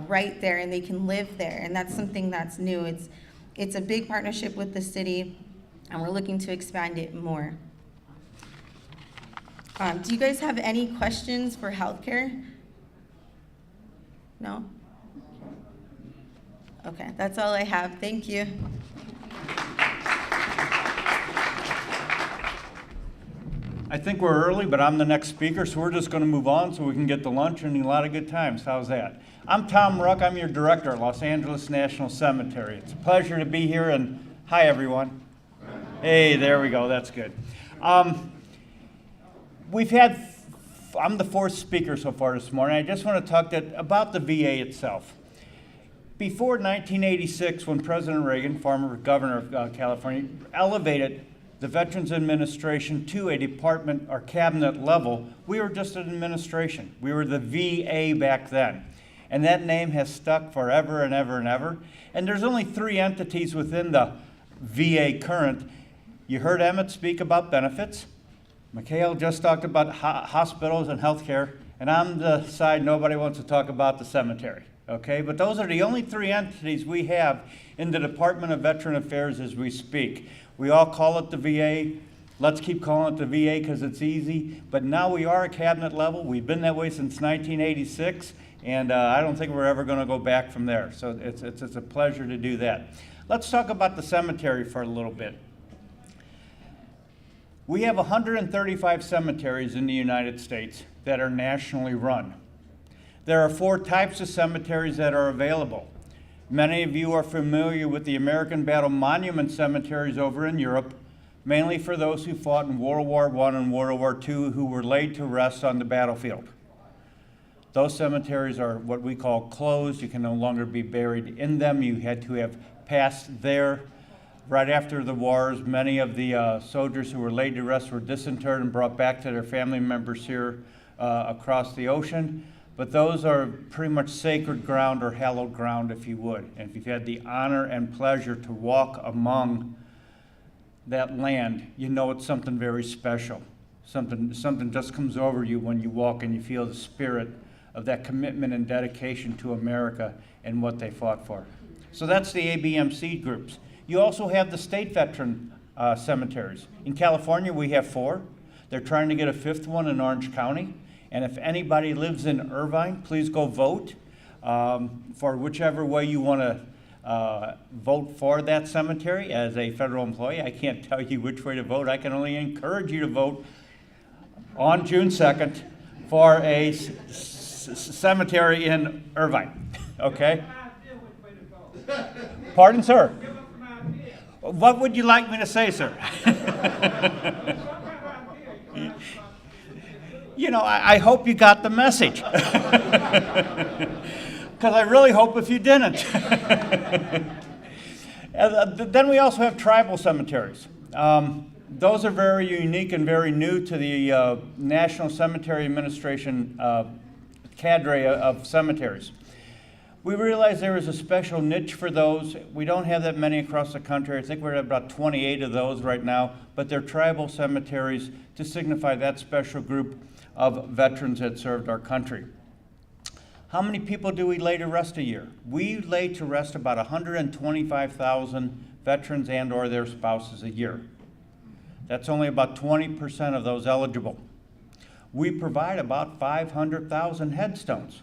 right there, and they can live there, and that's something that's new. It's a big partnership with the city, and we're looking to expand it more. Do you guys have any questions for healthcare? No? Okay, that's all I have. Thank you. I think we're early, but I'm the next speaker, so we're just going to move on so we can get to lunch and a lot of good times. How's that? I'm Tom Ruck. I'm your director at Los Angeles National Cemetery. It's a pleasure to be here, and hi, everyone. Hey, there we go. That's good. I'm the fourth speaker so far this morning. I just want to talk about the VA itself. Before 1986, when President Reagan, former governor of California, elevated the Veterans Administration to a department or cabinet level, we were just an administration. We were the VA back then. And that name has stuck forever and ever and ever. And there's only 3 entities within the VA current. You heard Emmett speak about benefits. Mikhail just talked about hospitals and healthcare. And on the side, nobody wants to talk about the cemetery. Okay, but those are the only 3 entities we have in the Department of Veteran Affairs as we speak. We all call it the VA. Let's keep calling it the VA because it's easy. But now we are a cabinet level. We've been that way since 1986, and I don't think we're ever going to go back from there. So it's a pleasure to do that. Let's talk about the cemetery for a little bit. We have 135 cemeteries in the United States that are nationally run. There are 4 types of cemeteries that are available. Many of you are familiar with the American Battle Monument cemeteries over in Europe, mainly for those who fought in World War I and World War II who were laid to rest on the battlefield. Those cemeteries are what we call closed. You can no longer be buried in them. You had to have passed there. Right after the wars, many of the soldiers who were laid to rest were disinterred and brought back to their family members here across the ocean. But those are pretty much sacred ground or hallowed ground, if you would. And if you've had the honor and pleasure to walk among that land, you know it's something very special. Something just comes over you when you walk and you feel the spirit of that commitment and dedication to America and what they fought for. So that's the ABMC groups. You also have the state veteran cemeteries. In California, we have 4. They're trying to get a 5th one in Orange County. And if anybody lives in Irvine, please go vote for whichever way you want to vote for that cemetery. As a federal employee, I can't tell you which way to vote. I can only encourage you to vote on June 2nd for a cemetery in Irvine, okay? Pardon, sir? What would you like me to say, sir? You know, I hope you got the message. Because I really hope if you didn't. Then we also have tribal cemeteries. Those are very unique and very new to the National Cemetery Administration cadre of cemeteries. We realized there was a special niche for those. We don't have that many across the country. I think we're at about 28 of those right now, but they're tribal cemeteries to signify that special group of veterans that served our country. How many people do we lay to rest a year? We lay to rest about 125,000 veterans and or their spouses a year. That's only about 20% of those eligible. We provide about 500,000 headstones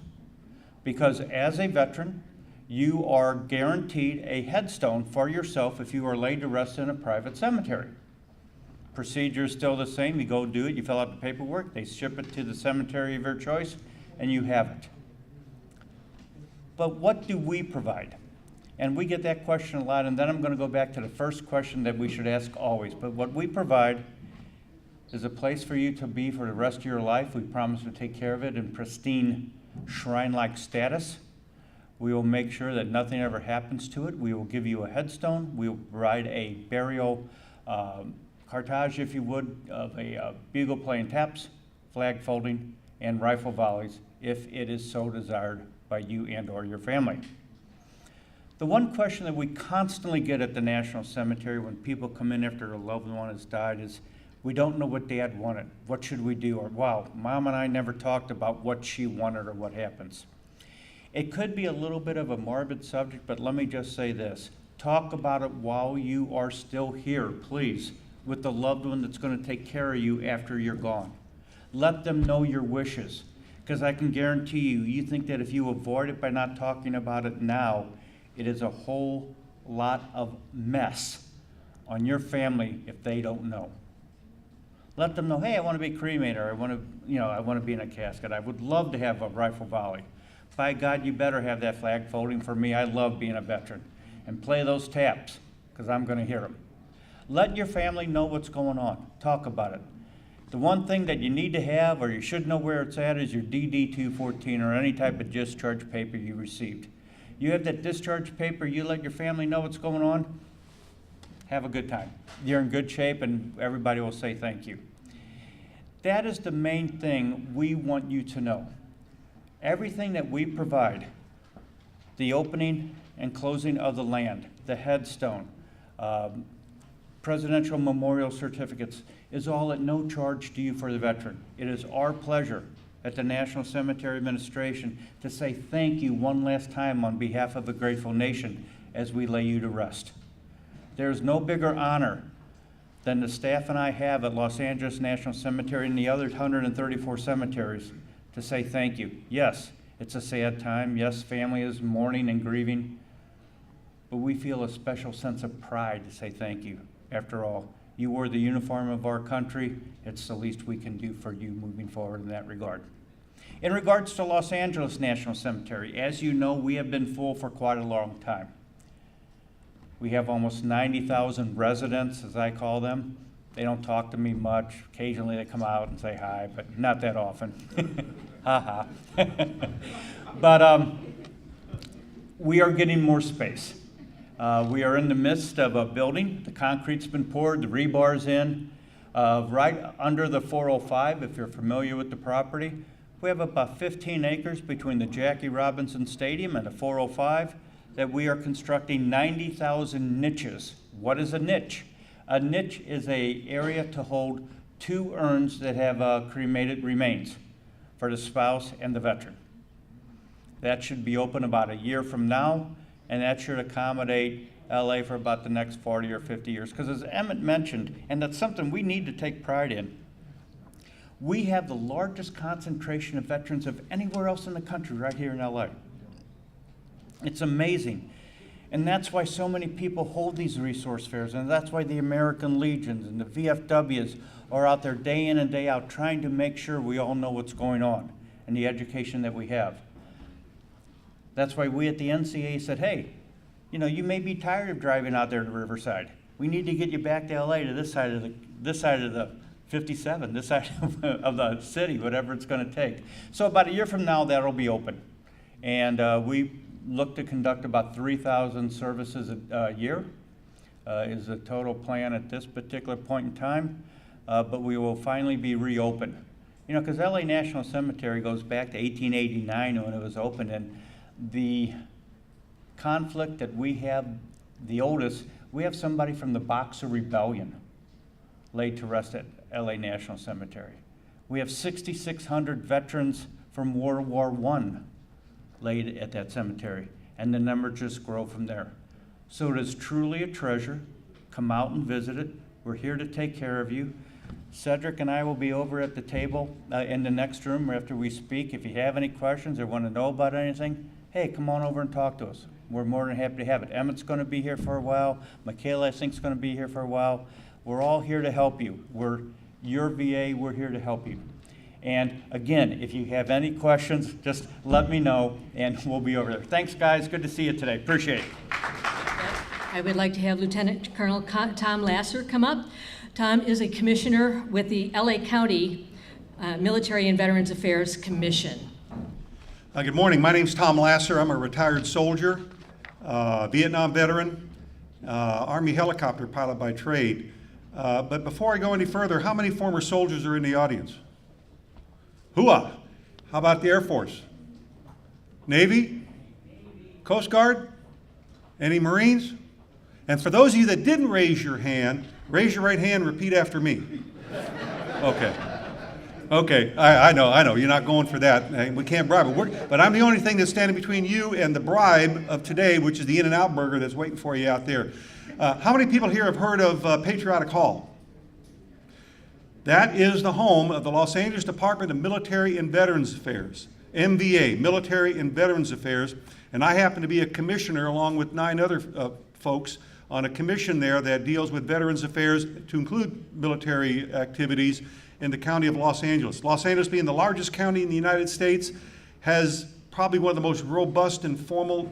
because as a veteran, you are guaranteed a headstone for yourself if you are laid to rest in a private cemetery. Procedure is still the same. You go do it, you fill out the paperwork, they ship it to the cemetery of your choice, and you have it. But what do we provide? And we get that question a lot, and then I'm going to go back to the first question that we should ask always. But what we provide is a place for you to be for the rest of your life. We promise to take care of it in pristine shrine-like status. We will make sure that nothing ever happens to it. We will give you a headstone. We will provide a burial cartage, if you would, of a bugle playing taps, flag folding, and rifle volleys, if it is so desired by you and or your family. The one question that we constantly get at the National Cemetery when people come in after a loved one has died is, we don't know what Dad wanted. What should we do? Or, wow, Mom and I never talked about what she wanted or what happens. It could be a little bit of a morbid subject, but let me just say this. Talk about it while you are still here, please, with the loved one that's going to take care of you after you're gone. Let them know your wishes, because I can guarantee you, you think that if you avoid it by not talking about it now, it is a whole lot of mess on your family if they don't know. Let them know, hey, I want to be cremated, or I want to be in a casket. I would love to have a rifle volley. By God, you better have that flag folding for me. I love being a veteran. And play those taps, because I'm going to hear them. Let your family know what's going on. Talk about it. The one thing that you need to have, or you should know where it's at, is your DD-214 or any type of discharge paper you received. You have that discharge paper, you let your family know what's going on, have a good time. You're in good shape, and everybody will say thank you. That is the main thing we want you to know. Everything that we provide, the opening and closing of the land, the headstone, presidential memorial certificates, is all at no charge to you for the veteran. It is our pleasure at the National Cemetery Administration to say thank you one last time on behalf of a grateful nation as we lay you to rest. There's no bigger honor than the staff and I have at Los Angeles National Cemetery and the other 134 cemeteries to say thank you. Yes, it's a sad time. Yes, family is mourning and grieving, but we feel a special sense of pride to say thank you. After all, you wore the uniform of our country. It's the least we can do for you moving forward in that regard. In regards to Los Angeles National Cemetery, as you know, we have been full for quite a long time. We have almost 90,000 residents, as I call them. They don't talk to me much. Occasionally they come out and say hi, but not that often. Ha ha. But we are getting more space. We are in the midst of a building. The concrete's been poured, the rebar's in. Right under the 405, if you're familiar with the property, we have about 15 acres between the Jackie Robinson Stadium and the 405 that we are constructing 90,000 niches. What is a niche? A niche is an area to hold 2 urns that have cremated remains for the spouse and the veteran. That should be open about a year from now, and that should accommodate LA for about the next 40 or 50 years. Because as Emmett mentioned, and that's something we need to take pride in, we have the largest concentration of veterans of anywhere else in the country right here in LA. It's amazing. And that's why so many people hold these resource fairs, and that's why the American Legions and the VFWs are out there day in and day out trying to make sure we all know what's going on and the education that we have. That's why we at the NCA said, hey, you know, you may be tired of driving out there to Riverside. We need to get you back to LA to this side of the 57, this side of the city, whatever it's going to take. So about a year from now, that'll be open. And we look to conduct about 3,000 services a year is the total plan at this particular point in time. But we will finally be reopened. You know, because LA National Cemetery goes back to 1889 when it was opened, and the conflict that we have, the oldest, we have somebody from the Boxer Rebellion laid to rest at LA National Cemetery. We have 6,600 veterans from World War I laid at that cemetery, and the numbers just grow from there. So it is truly a treasure. Come out and visit it. We're here to take care of you. Cedric and I will be over at the table in the next room after we speak. If you have any questions or want to know about anything, hey, come on over and talk to us. We're more than happy to have it. Emmett's going to be here for a while. Michaela, I think, is going to be here for a while. We're all here to help you. We're your VA, we're here to help you. And again, if you have any questions, just let me know and we'll be over there. Thanks, guys. Good to see you today. Appreciate it. I would like to have Lieutenant Colonel Tom Lasser come up. Tom is a commissioner with the LA County Military and Veterans Affairs Commission. Good morning. My name's Tom Lasser. I'm a retired soldier, Vietnam veteran, Army helicopter pilot by trade. But before I go any further, how many former soldiers are in the audience? Hooah! How about the Air Force? Navy? Coast Guard? Any Marines? And for those of you that didn't raise your hand, raise your right hand and repeat after me. Okay. Okay, I know, you're not going for that. We can't bribe it. But I'm the only thing that's standing between you and the bribe of today, which is the In-N-Out burger that's waiting for you out there. How many people here have heard of Patriotic Hall? That is the home of the Los Angeles Department of Military and Veterans Affairs, MVA, Military and Veterans Affairs, and I happen to be a commissioner along with 9 other folks on a commission there that deals with Veterans Affairs to include military activities in the county of Los Angeles. Los Angeles, being the largest county in the United States, has probably one of the most robust and formal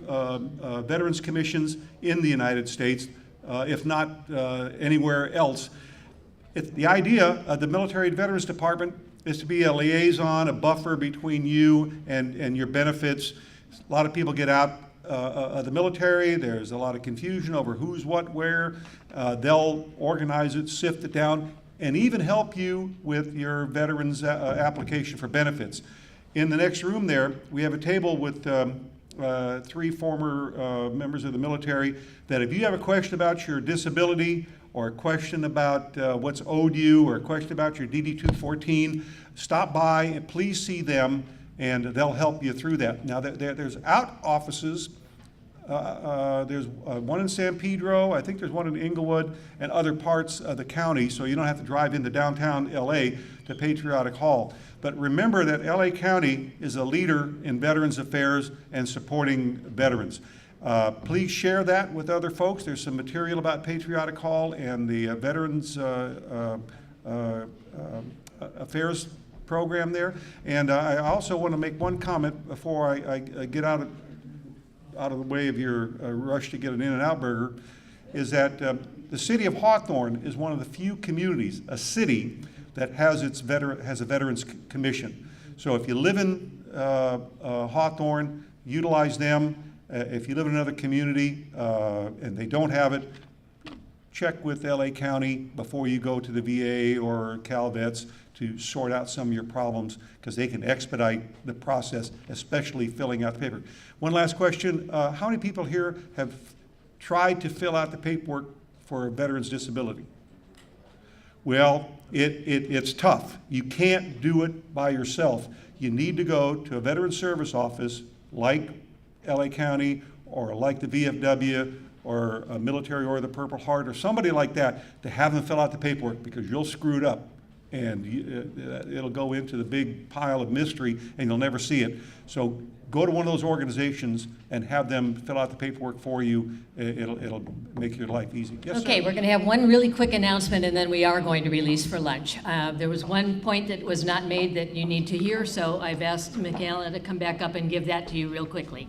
veterans commissions in the United States, if not anywhere else. The idea of the Military and Veterans Department is to be a liaison, a buffer between you and your benefits. A lot of people get out of the military. There's a lot of confusion over who's what, where. They'll organize it, sift it down, and even help you with your veterans application for benefits. In the next room there, we have a table with 3 former members of the military that if you have a question about your disability or a question about what's owed you or a question about your DD-214, stop by and please see them and they'll help you through that. Now there's out offices. There's one in San Pedro, I think there's one in Inglewood, and other parts of the county, so you don't have to drive into downtown LA to Patriotic Hall. But remember that LA County is a leader in veterans affairs and supporting veterans. Please share that with other folks. There's some material about Patriotic Hall and the Veterans Affairs program there. And I also want to make one comment before I get out of the way of your rush to get an In-N-Out burger, is that the city of Hawthorne is one of the few communities, a city, that has a Veterans Commission. So if you live in Hawthorne, utilize them. If you live in another community and they don't have it, check with LA County before you go to the VA or CalVets to sort out some of your problems, because they can expedite the process, especially filling out the paper. One last question. How many people here have tried to fill out the paperwork for a veteran's disability? Well, it's tough. You can't do it by yourself. You need to go to a veteran service office like LA County or like the VFW or a military or the Purple Heart or somebody like that to have them fill out the paperwork, because you'll screw it up and it'll go into the big pile of mystery and you'll never see it. So go to one of those organizations and have them fill out the paperwork for you. It'll make your life easy. Yes, Okay, sir? we're going to have one really quick announcement and then we are going to release for lunch. There was one point that was not made that you need to hear, so I've asked Michaela to come back up and give that to you real quickly.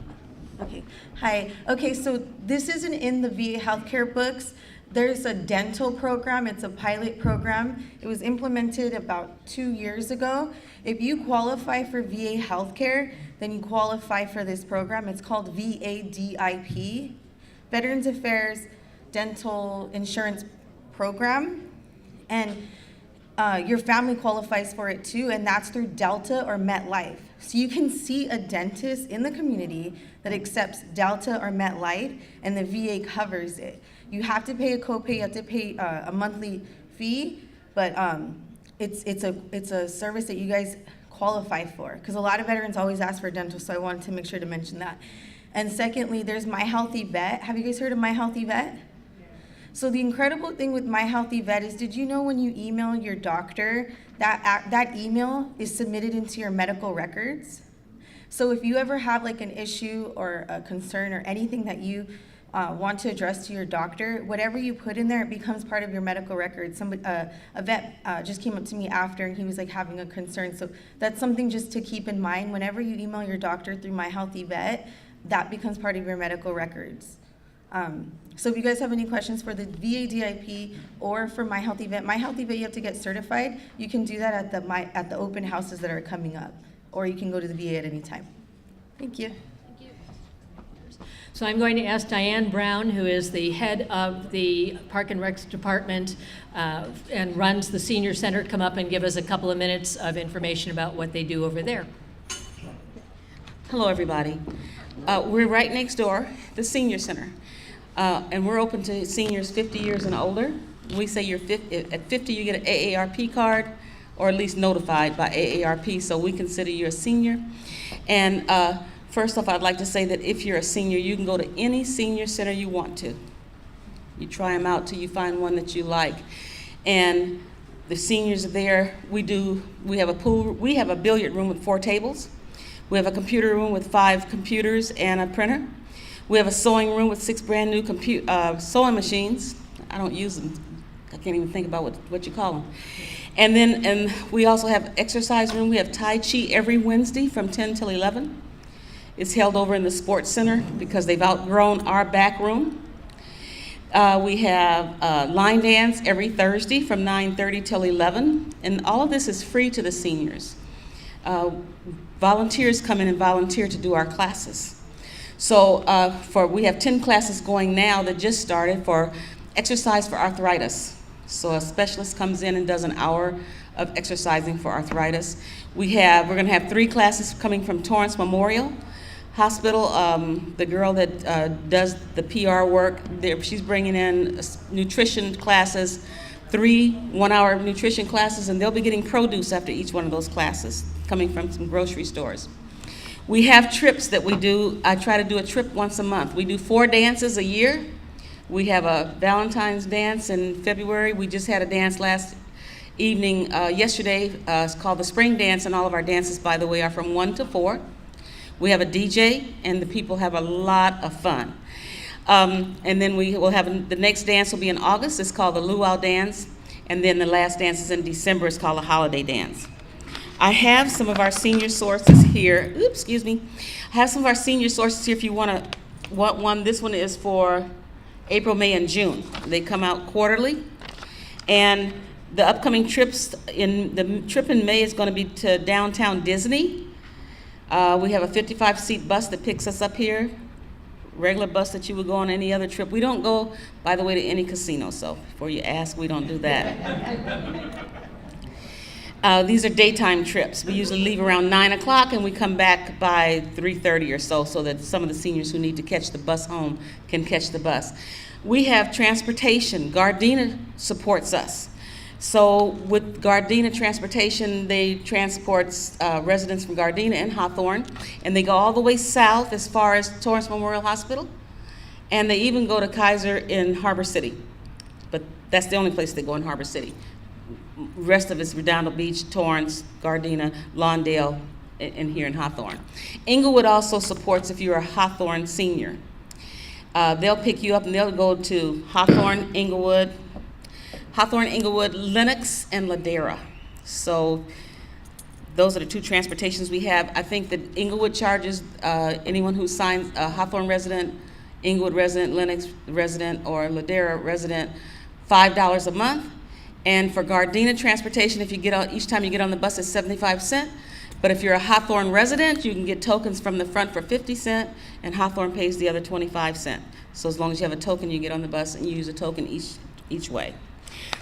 Okay, hi. Okay, so this isn't in the VA healthcare books. There's a dental program. It's a pilot program. It was implemented about 2 years ago. If you qualify for VA healthcare, then you qualify for this program. It's called VADIP, Veterans Affairs Dental Insurance Program. And your family qualifies for it too, and that's through Delta or MetLife. So you can see a dentist in the community that accepts Delta or MetLife, and the VA covers it. You have to pay a copay, you have to pay a monthly fee, but it's a service that you guys qualify for, because a lot of veterans always ask for dental, so I wanted to make sure to mention that. And secondly, there's My Healthy Vet. Have you guys heard of My Healthy Vet? So the incredible thing with My Healthy Vet is, did you know when you email your doctor, that email is submitted into your medical records? So if you ever have like an issue or a concern or anything that you want to address to your doctor, whatever you put in there, it becomes part of your medical record. Somebody, a vet just came up to me after, and he was like having a concern. So that's something just to keep in mind. Whenever you email your doctor through My Healthy Vet, that becomes part of your medical records. So if you guys have any questions for the VA DIP or for My Healthy Vet, you have to get certified. You can do that at the open houses that are coming up, or you can go to the VA at any time. Thank you. So I'm going to ask Diane Brown, who is the head of the Park and Rec Department and runs the Senior Center, come up and give us a couple of minutes of information about what they do over there. Hello, everybody. We're right next door, the Senior Center, and we're open to seniors 50 years and older. We say at 50 you get an AARP card, or at least notified by AARP, so we consider you a senior. And first off, I'd like to say that if you're a senior, you can go to any senior center you want to. You try them out till you find one that you like. And the seniors are there. We have a pool. We have a billiard room with 4 tables. We have a computer room with 5 computers and a printer. We have a sewing room with 6 brand new sewing machines. I don't use them. I can't even think about what you call them. And we also have exercise room. We have Tai Chi every Wednesday from 10 till 11. It's held over in the sports center because they've outgrown our back room. We have line dance every Thursday from 9:30 till 11. And all of this is free to the seniors. Volunteers come in and volunteer to do our classes. So we have 10 classes going now that just started for exercise for arthritis. So a specialist comes in and does an hour of exercising for arthritis. We're going to have 3 classes coming from Hawthorne Memorial Hospital. The girl that does the PR work there, she's bringing in nutrition classes, 3 one-hour nutrition classes, and they'll be getting produce after each one of those classes, coming from some grocery stores. We have trips that we do. I try to do a trip once a month. We do 4 dances a year. We have a Valentine's dance in February. We just had a dance last evening, yesterday. It's called the Spring Dance, and all of our dances, by the way, are from 1 to 4. We have a DJ, and the people have a lot of fun. And then we will have the next dance will be in August. It's called the Luau Dance, and then the last dance is in December. It's called a Holiday Dance. I have some of our senior sources here. Oops, excuse me. I have some of our senior sources here if you want one. This one is for April, May, and June. They come out quarterly. And the upcoming trips, the trip in May is going to be to downtown Disney. We have a 55-seat bus that picks us up here, regular bus that you would go on any other trip. We don't go, by the way, to any casino, so before you ask, we don't do that. These are daytime trips. We usually leave around 9 o'clock and we come back by 3:30 or so that some of the seniors who need to catch the bus home can catch the bus. We have transportation. Gardena supports us. So with Gardena Transportation, they transport residents from Gardena and Hawthorne, and they go all the way south as far as Hawthorne Memorial Hospital, and they even go to Kaiser in Harbor City. But that's the only place they go in Harbor City. Rest of it's Redondo Beach, Torrance, Gardena, Lawndale, and here in Hawthorne. Inglewood also supports if you're a Hawthorne senior. They'll pick you up and they'll go to Hawthorne, Inglewood, Lenox, and Ladera. So those are the 2 transportations we have. I think that Inglewood charges anyone who signs a Hawthorne resident, Inglewood resident, Lenox resident, or Ladera resident $5 a month. And for Gardena Transportation, if you get on, each time you get on the bus, it's 75 cents. But if you're a Hawthorne resident, you can get tokens from the front for 50 cents, and Hawthorne pays the other 25 cents. So as long as you have a token, you get on the bus and you use a token each way.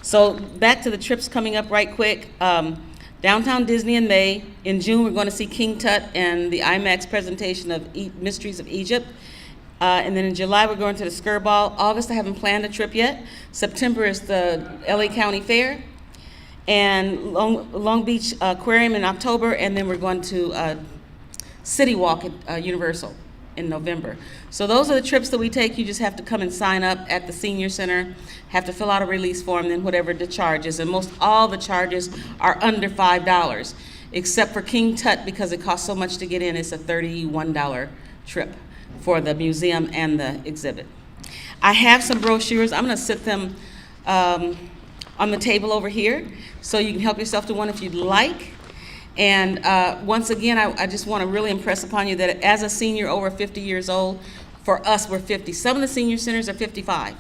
So back to the trips coming up right quick. Downtown Disney in May. In June, we're going to see King Tut and the IMAX presentation of Mysteries of Egypt. And then in July, we're going to the Skirball. August, I haven't planned a trip yet. September is the LA County Fair. And Long Beach Aquarium in October. And then we're going to City Walk at Universal in November. So those are the trips that we take. You just have to come and sign up at the Senior Center, have to fill out a release form, then whatever the charge is. And most all the charges are under $5, except for King Tut, because it costs so much to get in. It's a $31 trip for the museum and the exhibit. I have some brochures. I'm going to sit them on the table over here, so you can help yourself to one if you'd like. And once again, I just want to really impress upon you that as a senior over 50 years old, for us, we're 50. Some of the senior centers are 55.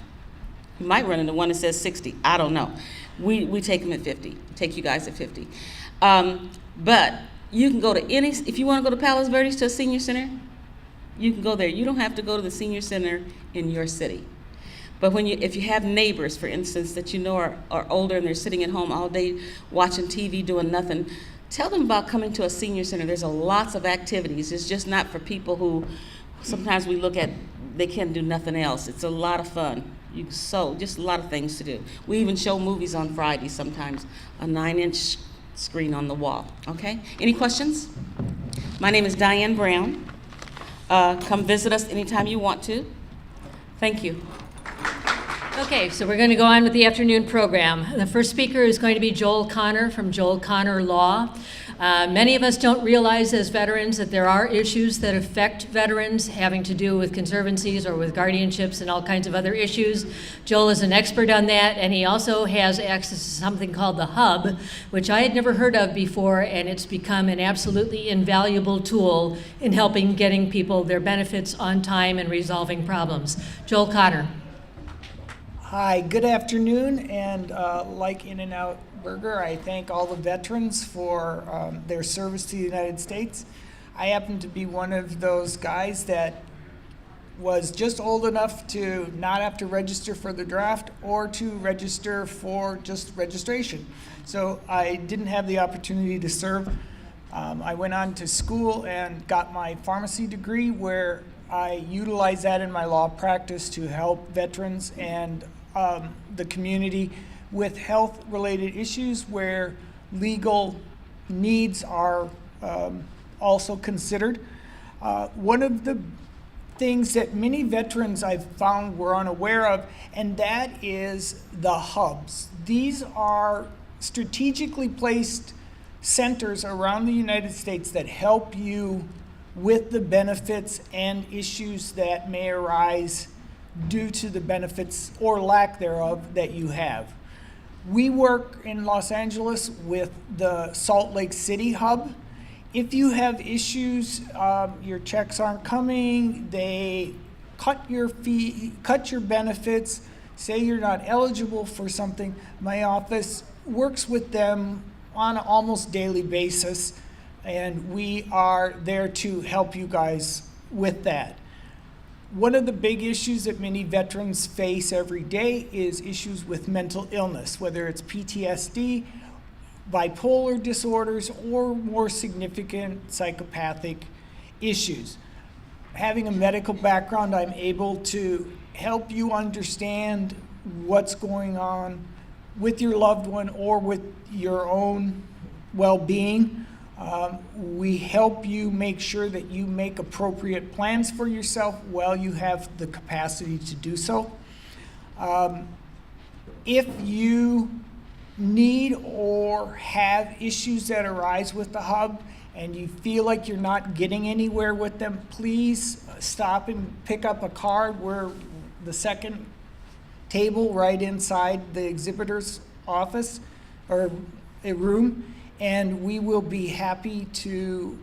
You might run into one that says 60. I don't know. We take them at 50. Take you guys at 50. But you can go to any, if you want to go to Palos Verdes to a senior center, you can go there. You don't have to go to the senior center in your city. But if you have neighbors, for instance, that you know are older and they're sitting at home all day watching TV doing nothing, tell them about coming to a senior center. There's lots of activities. It's just not for people who sometimes we look at, they can't do nothing else. It's a lot of fun. Just a lot of things to do. We even show movies on Fridays sometimes, a 9-inch screen on the wall, okay? Any questions? My name is Diane Brown. Come visit us anytime you want to. Thank you. Okay, so we're going to go on with the afternoon program. The first speaker is going to be Joel Connor from Joel Connor Law. Many of us don't realize as veterans that there are issues that affect veterans having to do with conservancies or with guardianships and all kinds of other issues. Joel is an expert on that, and he also has access to something called the Hub, which I had never heard of before, and it's become an absolutely invaluable tool in helping getting people their benefits on time and resolving problems. Joel Connor. Hi, good afternoon, and like In-N-Out Burger, I thank all the veterans for their service to the United States. I happen to be one of those guys that was just old enough to not have to register for the draft or to register for just registration. So I didn't have the opportunity to serve. I went on to school and got my pharmacy degree, where I utilize that in my law practice to help veterans and the community with health-related issues where legal needs are also considered. One of the things that many veterans I've found were unaware of, and that is the hubs. These are strategically placed centers around the United States that help you with the benefits and issues that may arise due to the benefits or lack thereof that you have. We work in Los Angeles with the Salt Lake City hub. If you have issues, your checks aren't coming, they cut your fee, cut your benefits, say you're not eligible for something, my office works with them on an almost daily basis, and we are there to help you guys with that. One of the big issues that many veterans face every day is issues with mental illness, whether it's PTSD, bipolar disorders, or more significant psychopathic issues. Having a medical background, I'm able to help you understand what's going on with your loved one or with your own well-being. We help you make sure that you make appropriate plans for yourself while you have the capacity to do so. If you need or have issues that arise with the hub and you feel like you're not getting anywhere with them, please stop and pick up a card. We're the second table right inside the exhibitor's office or a room, and we will be happy to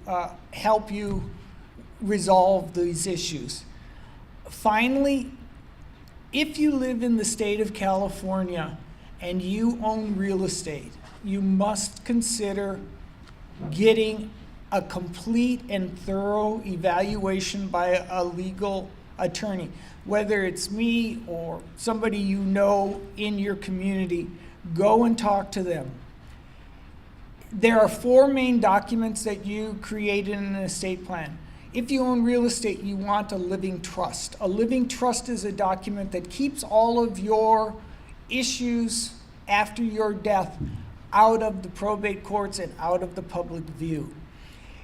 help you resolve these issues. Finally, if you live in the state of California and you own real estate, you must consider getting a complete and thorough evaluation by a legal attorney. Whether it's me or somebody you know in your community, go and talk to them. There are 4 main documents that you create in an estate plan. If you own real estate, you want a living trust. A living trust is a document that keeps all of your issues after your death out of the probate courts and out of the public view.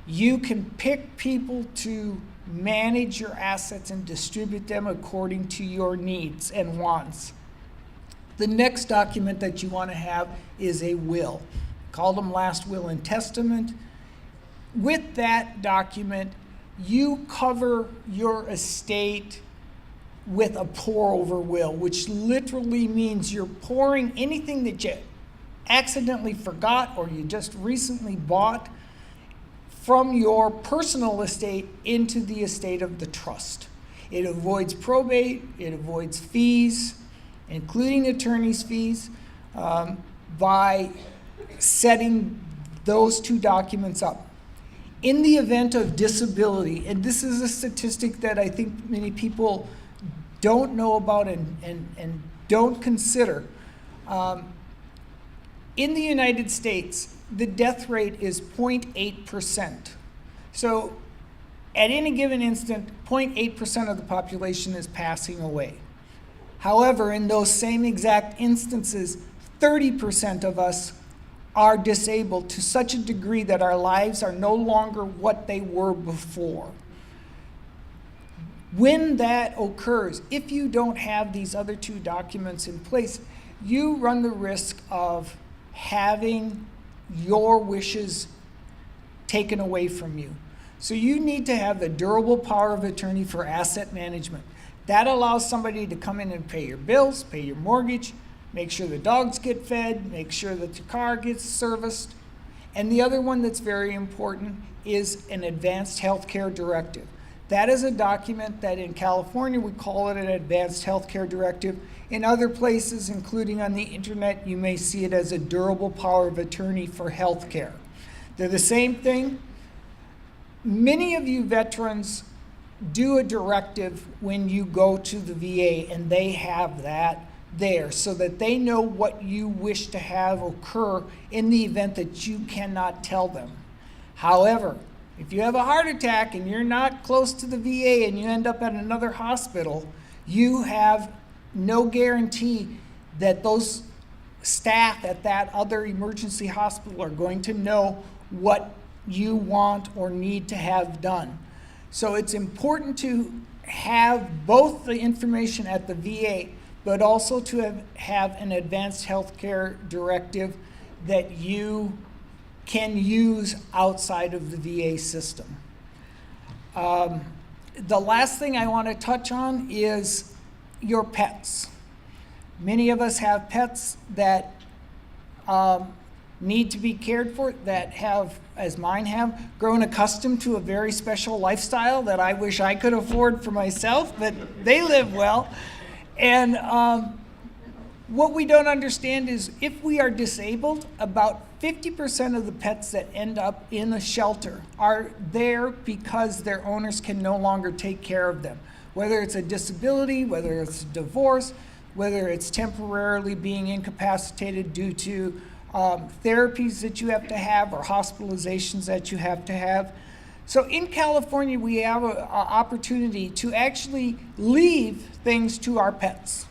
You can pick people to manage your assets and distribute them according to your needs and wants. The next document that you want to have is a will. Call them last will and testament. With that document, you cover your estate with a pour over will, which literally means you're pouring anything that you accidentally forgot or you just recently bought from your personal estate into the estate of the trust. It avoids probate, it avoids fees, including attorney's fees, by setting those two documents up. In the event of disability, and this is a statistic that I think many people don't know about and don't consider, in the United States, the death rate is 0.8%. So at any given instant, 0.8% of the population is passing away. However, in those same exact instances, 30% of us are disabled to such a degree that our lives are no longer what they were before. When that occurs, if you don't have these other two documents in place, you run the risk of having your wishes taken away from you. So you need to have the durable power of attorney for asset management. That allows somebody to come in and pay your bills, pay your mortgage, make sure the dogs get fed, make sure that your car gets serviced. And the other one that's very important is an advanced healthcare directive. That is a document that in California we call it an advanced healthcare directive. In other places, including on the internet, you may see it as a durable power of attorney for healthcare. They're the same thing. Many of you veterans do a directive when you go to the VA, and they have that there so that they know what you wish to have occur in the event that you cannot tell them. However, if you have a heart attack and you're not close to the VA and you end up at another hospital, you have no guarantee that those staff at that other emergency hospital are going to know what you want or need to have done. So it's important to have both the information at the VA, but also to have an advanced healthcare directive that you can use outside of the VA system. The last thing I want to touch on is your pets. Many of us have pets that need to be cared for, that have, as mine have, grown accustomed to a very special lifestyle that I wish I could afford for myself, but they live well. And what we don't understand is if we are disabled, about 50% of the pets that end up in a shelter are there because their owners can no longer take care of them. Whether it's a disability, whether it's a divorce, whether it's temporarily being incapacitated due to therapies that you have to have or hospitalizations that you have to have. So in California, we have an opportunity to actually leave things to our pets.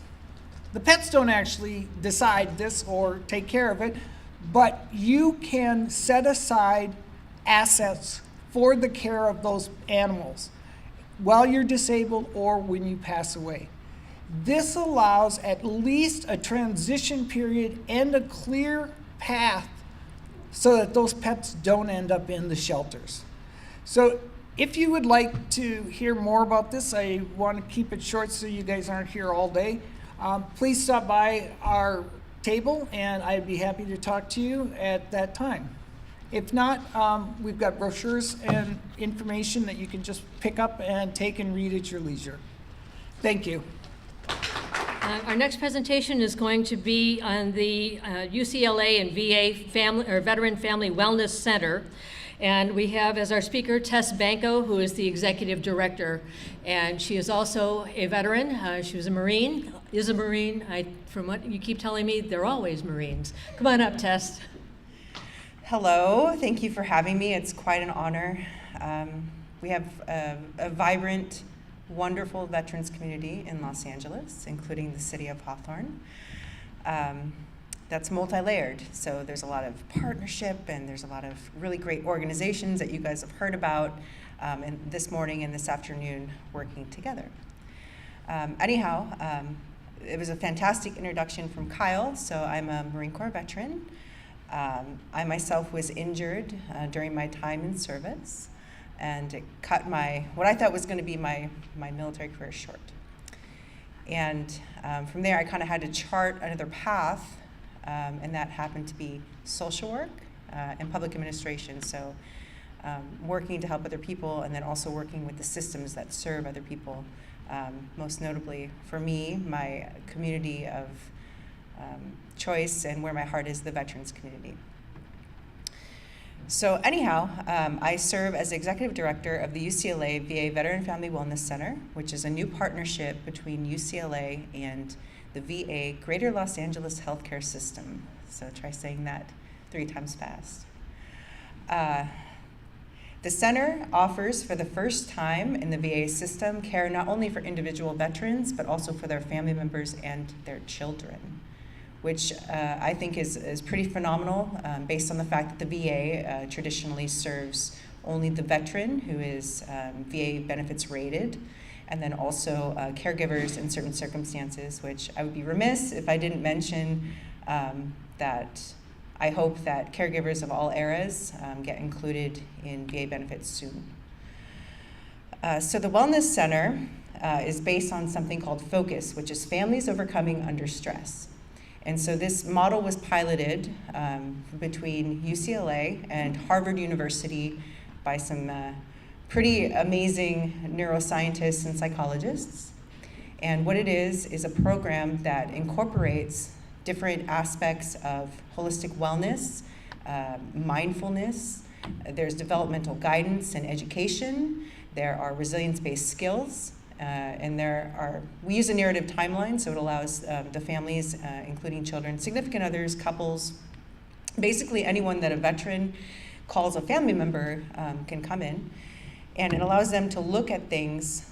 The pets don't actually decide this or take care of it, but you can set aside assets for the care of those animals while you're disabled or when you pass away. This allows at least a transition period and a clear path so that those pets don't end up in the shelters. So if you would like to hear more about this, I want to keep it short so you guys aren't here all day. Please stop by our table and I'd be happy to talk to you at that time. If not, we've got brochures and information that you can just pick up and take and read at your leisure. Thank you. Our next presentation is going to be on the UCLA and VA family or Veteran Family Wellness Center. And we have as our speaker Tess Banco, who is the executive director. And she is also a veteran. She was a Marine, is a Marine. From what you keep telling me, they're always Marines. Come on up, Tess. Hello, thank you for having me. It's quite an honor. We have a vibrant, wonderful veterans community in Los Angeles, including the city of Hawthorne. That's multi-layered, so there's a lot of partnership and there's a lot of really great organizations that you guys have heard about and this morning and this afternoon working together. It was a fantastic introduction from Kyle. So I'm a Marine Corps veteran. I myself was injured during my time in service, and it cut what I thought was going to be my military career short. And from there, I kind of had to chart another path, and that happened to be social work and public administration. So working to help other people, and then also working with the systems that serve other people. Most notably, for me, my community of choice and where my heart is, the veterans community. So anyhow, I serve as Executive Director of the UCLA VA Veteran Family Wellness Center, which is a new partnership between UCLA and the VA Greater Los Angeles Healthcare System. So try saying that 3 times fast. The center offers for the first time in the VA system care not only for individual veterans, but also for their family members and their children, which I think is pretty phenomenal based on the fact that the VA traditionally serves only the veteran who is VA benefits rated, and then also caregivers in certain circumstances, which I would be remiss if I didn't mention that I hope that caregivers of all eras get included in VA benefits soon. So the Wellness Center is based on something called FOCUS, which is Families Overcoming Under Stress. And so this model was piloted between UCLA and Harvard University by some pretty amazing neuroscientists and psychologists. And what it is a program that incorporates different aspects of holistic wellness, mindfulness. There's developmental guidance and education. There are resilience-based skills. And we use a narrative timeline, so it allows the families, including children, significant others, couples, basically anyone that a veteran calls a family member can come in. And it allows them to look at things,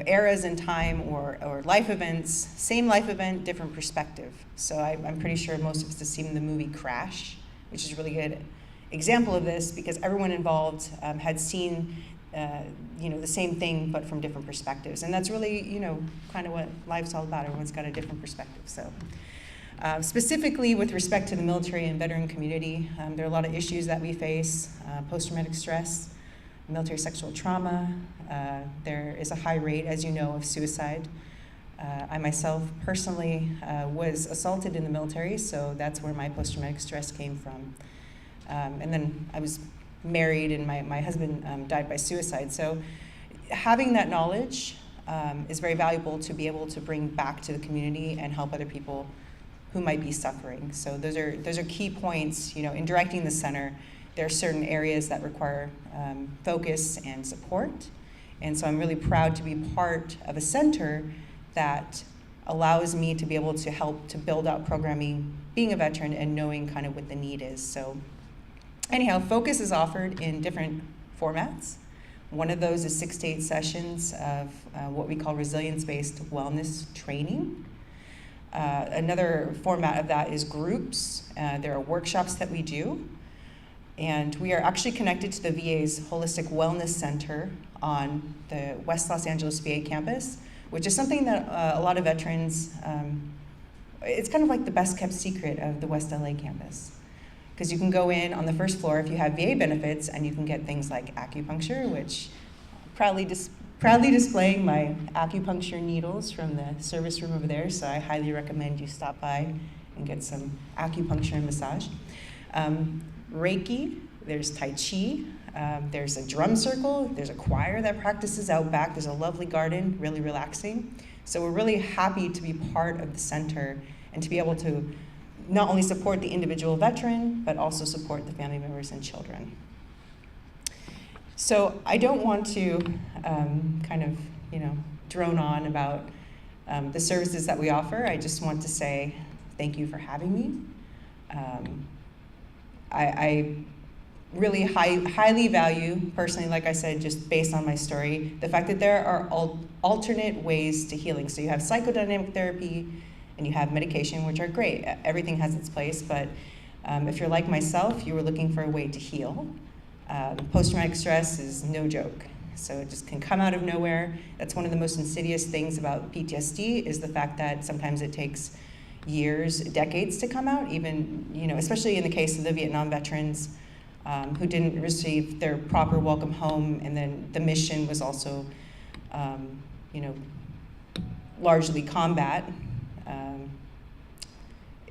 eras in time or life events, same life event, different perspective. So I'm pretty sure most of us have seen the movie Crash, which is a really good example of this because everyone involved had seen the same thing but from different perspectives. And that's really, kind of what life's all about. Everyone's got a different perspective. So specifically with respect to the military and veteran community, there are a lot of issues that we face, post-traumatic stress, military sexual trauma. There is a high rate, as you know, of suicide. I myself personally was assaulted in the military, so that's where my post-traumatic stress came from. And then I was married and my husband died by suicide. So having that knowledge is very valuable to be able to bring back to the community and help other people who might be suffering. So those are key points, in directing the center. There are certain areas that require focus and support. And so I'm really proud to be part of a center that allows me to be able to help to build out programming, being a veteran and knowing kind of what the need is. So anyhow, focus is offered in different formats. One of those is 6 to 8 sessions of what we call resilience-based wellness training. Another format of that is groups. There are workshops that we do. And we are actually connected to the VA's Holistic Wellness Center on the West Los Angeles VA campus, which is something that a lot of veterans, it's kind of like the best kept secret of the West LA campus. Because you can go in on the first floor if you have VA benefits and you can get things like acupuncture, which proudly displaying my acupuncture needles from the service room over there, so I highly recommend you stop by and get some acupuncture and massage. Reiki, there's Tai Chi, there's a drum circle, there's a choir that practices out back, there's a lovely garden, really relaxing. So we're really happy to be part of the center and to be able to not only support the individual veteran, but also support the family members and children. So I don't want to drone on about the services that we offer. I just want to say thank you for having me. I really highly value, personally, like I said, just based on my story, the fact that there are alternate ways to healing. So you have psychodynamic therapy and you have medication, which are great. Everything has its place, but if you're like myself, you were looking for a way to heal. Post-traumatic stress is no joke. So it just can come out of nowhere. That's one of the most insidious things about PTSD is the fact that sometimes it takes years, decades to come out, even, especially in the case of the Vietnam veterans who didn't receive their proper welcome home, and then the mission was also, largely combat,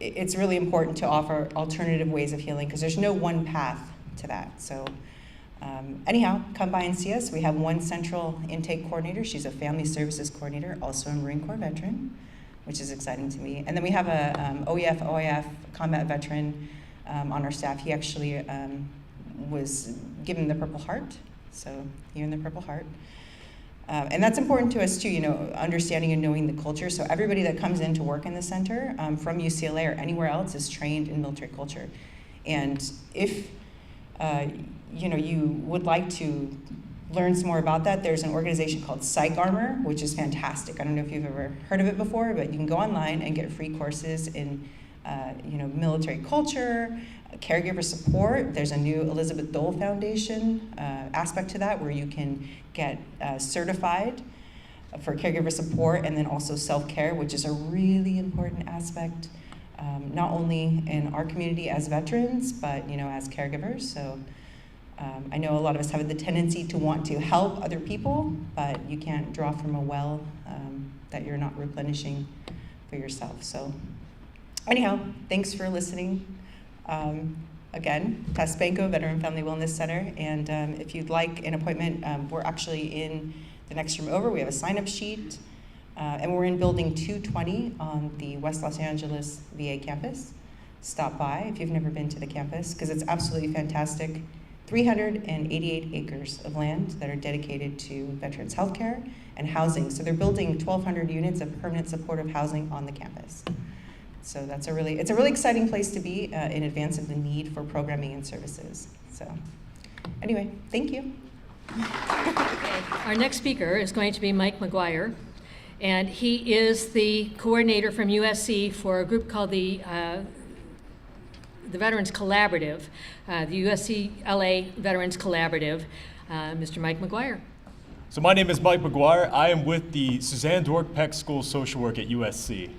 it's really important to offer alternative ways of healing because there's no one path to that. So anyhow, come by and see us. We have one central intake coordinator. She's a family services coordinator, also a Marine Corps veteran, which is exciting to me. And then we have a OEF, OIF combat veteran on our staff. He actually was given the Purple Heart, so you're in the Purple Heart. And that's important to us too, you know, understanding and knowing the culture. So everybody that comes in to work in the center from UCLA or anywhere else is trained in military culture. And if you know, you would like to learn some more about that, there's an organization called Psych Armor, which is fantastic. I don't know if you've ever heard of it before, but you can go online and get free courses in you know, military culture, caregiver support. There's a new Elizabeth Dole Foundation aspect to that where you can get certified for caregiver support, and then also self-care, which is a really important aspect, not only in our community as veterans, but you know, as caregivers. So I know a lot of us have the tendency to want to help other people, but you can't draw from a well that you're not replenishing for yourself. So anyhow, thanks for listening. Again, Tess Banco, Veteran Family Wellness Center, and if you'd like an appointment, we're actually in the next room over. We have a sign-up sheet, and we're in building 220 on the West Los Angeles VA campus. Stop by if you've never been to the campus, because it's absolutely fantastic. 388 acres of land that are dedicated to veterans healthcare and housing. So they're building 1,200 units of permanent supportive housing on the campus. So it's a really exciting place to be in advance of the need for programming and services. So anyway, thank you. Our next speaker is going to be Mike McGuire, and he is the coordinator from USC for a group called the Veterans Collaborative, the USC LA Veterans Collaborative. Mr. Mike McGuire. So my name is Mike McGuire. I am with the Suzanne Dork Peck School of Social Work at USC.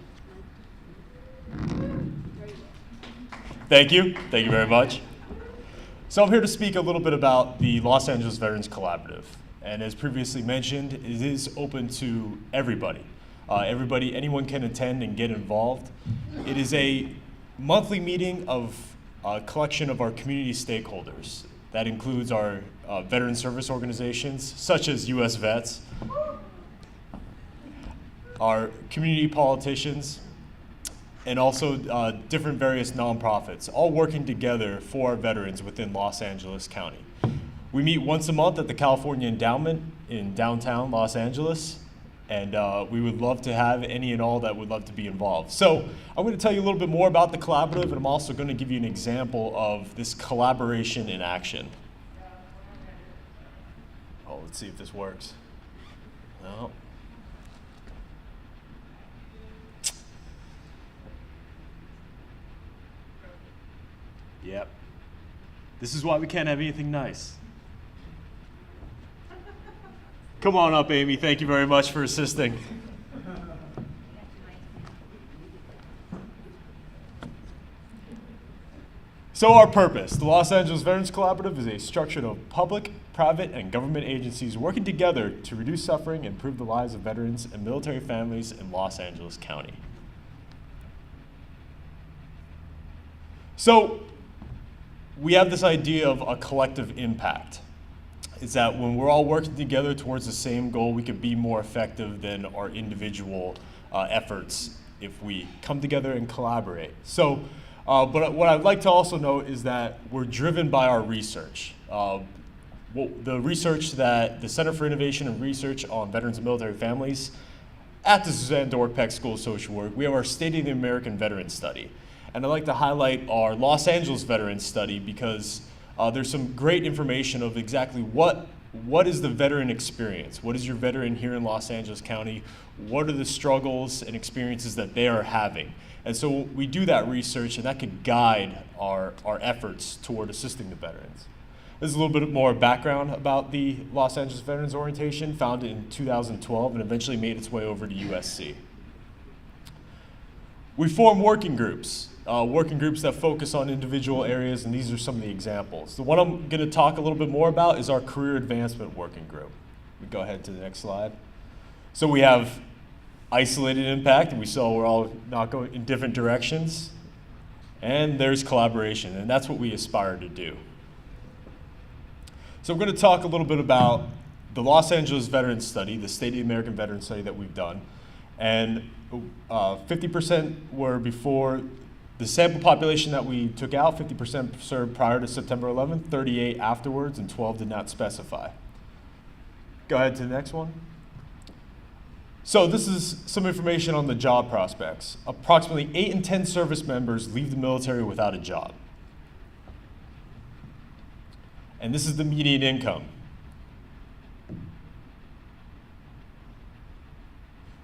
Thank you very much. So I'm here to speak a little bit about the Los Angeles Veterans Collaborative. And as previously mentioned, it is open to everybody. Anyone can attend and get involved. It is a monthly meeting of a collection of our community stakeholders. That includes our veteran service organizations, such as US Vets, our community politicians, and also different various nonprofits, all working together for our veterans within Los Angeles County. We meet once a month at the California Endowment in downtown Los Angeles, and we would love to have any and all that would love to be involved. So I'm going to tell you a little bit more about the collaborative, and I'm also going to give you an example of this collaboration in action. Oh, let's see if this works. No. Yep. This is why we can't have anything nice. Come on up, Amy. Thank you very much for assisting. So our purpose, the Los Angeles Veterans Collaborative, is a structure of public, private, and government agencies working together to reduce suffering and improve the lives of veterans and military families in Los Angeles County. So we have this idea of a collective impact. It's that when we're all working together towards the same goal, we can be more effective than our individual efforts if we come together and collaborate. So, but what I'd like to also note is that we're driven by our research. The research that the Center for Innovation and Research on Veterans and Military Families at the Suzanne Dork Peck School of Social Work, we have our State of the American Veterans Study. And I'd like to highlight our Los Angeles Veterans Study because there's some great information of exactly what is the veteran experience? What is your veteran here in Los Angeles County? What are the struggles and experiences that they are having? And so we do that research, and that could guide our efforts toward assisting the veterans. This is a little bit more background about the Los Angeles Veterans Orientation, founded in 2012 and eventually made its way over to USC. We form working groups that focus on individual areas, and these are some of the examples. The one I'm going to talk a little bit more about is our Career Advancement Working Group. We go ahead to the next slide. So we have isolated impact, and we saw we're all not going in different directions. And there's collaboration, and that's what we aspire to do. So I'm going to talk a little bit about the Los Angeles Veterans Study, the State of the American Veterans Study that we've done. And 50% were before the sample population that we took out, 50% served prior to September 11th, 38 afterwards, and 12 did not specify. Go ahead to the next one. So this is some information on the job prospects. Approximately 8 in 10 service members leave the military without a job. And this is the median income.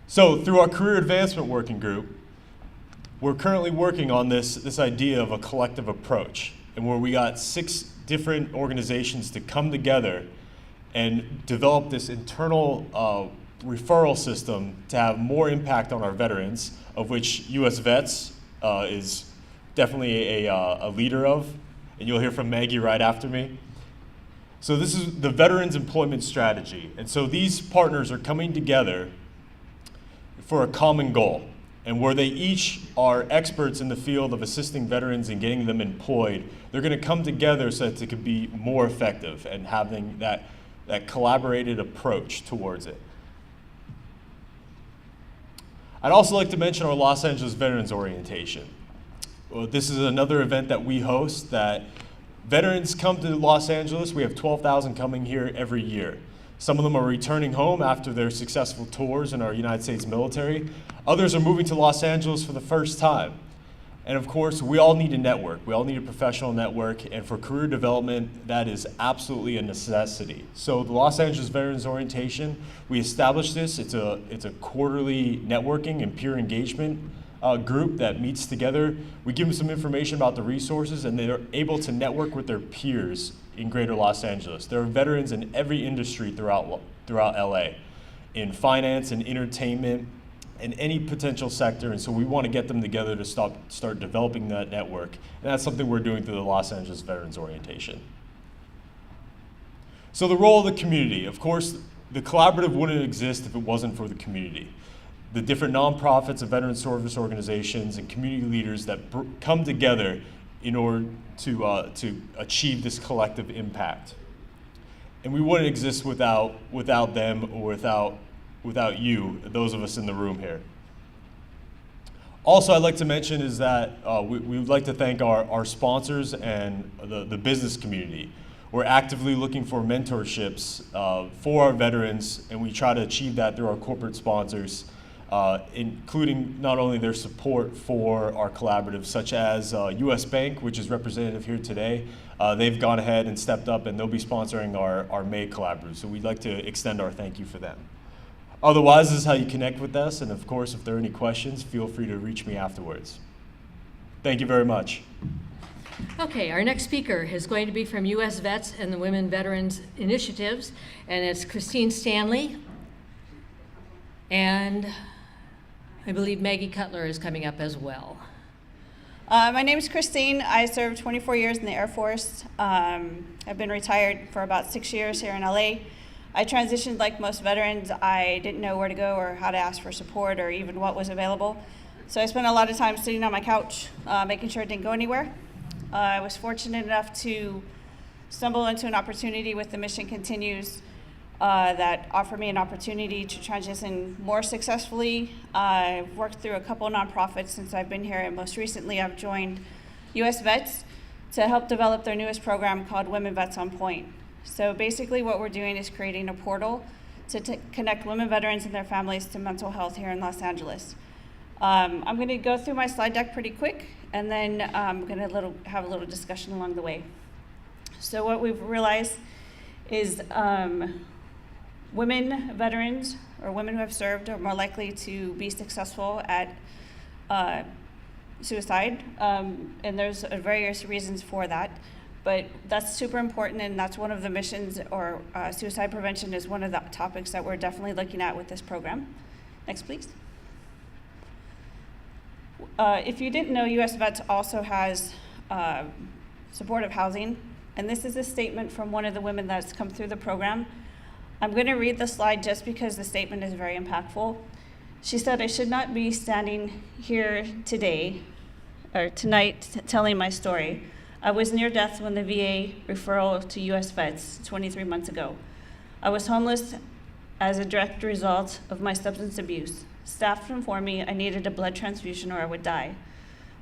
So through our career advancement working group, we're currently working on this idea of a collective approach, and where we got 6 different organizations to come together and develop this internal referral system to have more impact on our veterans, of which US Vets is definitely a leader of, and you'll hear from Maggie right after me. So this is the Veterans Employment Strategy, and so these partners are coming together for a common goal, and where they each are experts in the field of assisting veterans and getting them employed, they're going to come together so that it can be more effective and having that collaborated approach towards it. I'd also like to mention our Los Angeles Veterans Orientation. Well, this is another event that we host that veterans come to Los Angeles. We have 12,000 coming here every year. Some of them are returning home after their successful tours in our United States military. Others are moving to Los Angeles for the first time. And of course, we all need a network. We all need a professional network, and for career development, that is absolutely a necessity. So the Los Angeles Veterans Orientation, we established this. It's a quarterly networking and peer engagement group that meets together. We give them some information about the resources, and they're able to network with their peers in greater Los Angeles. There are veterans in every industry throughout LA, in finance and entertainment, in any potential sector, and so we want to get them together to start developing that network, and that's something we're doing through the Los Angeles Veterans Orientation. So the role of the community, of course, the collaborative wouldn't exist if it wasn't for the community. The different nonprofits and veteran service organizations and community leaders that come together in order to achieve this collective impact. And we wouldn't exist without them or without you, those of us in the room here. Also, I'd like to mention is that we would like to thank our sponsors and the business community. We're actively looking for mentorships for our veterans, and we try to achieve that through our corporate sponsors, including not only their support for our collaboratives, such as US Bank, which is representative here today. They've gone ahead and stepped up, and they'll be sponsoring our May collaborative, so we'd like to extend our thank you for them. Otherwise, this is how you connect with us, and of course, if there are any questions, feel free to reach me afterwards. Thank you very much. Okay, our next speaker is going to be from US Vets and the Women Veterans Initiatives, and it's Christine Stanley. And I believe Maggie Cutler is coming up as well. My name is Christine. I served 24 years in the Air Force. I've been retired for about 6 years here in LA. I transitioned like most veterans. I didn't know where to go or how to ask for support or even what was available. So I spent a lot of time sitting on my couch, making sure it didn't go anywhere. I was fortunate enough to stumble into an opportunity with the Mission Continues that offered me an opportunity to transition more successfully. I've worked through a couple of nonprofits since I've been here, and most recently I've joined US Vets to help develop their newest program called Women Vets on Point. So basically what we're doing is creating a portal to connect women veterans and their families to mental health here in Los Angeles. I'm going to go through my slide deck pretty quick, and then I'm going to have a little discussion along the way. So what we've realized is women veterans or women who have served are more likely to be successful at suicide, and there's various reasons for that. But that's super important, and that's one of the missions, or suicide prevention is one of the topics that we're definitely looking at with this program. Next, please. If you didn't know, US Vets also has supportive housing, and this is a statement from one of the women that's come through the program. I'm going to read the slide just because the statement is very impactful. She said I should not be standing here today, or tonight, telling my story. I was near death when the VA referral to US vets 23 months ago. I was homeless as a direct result of my substance abuse. Staff informed me I needed a blood transfusion or I would die.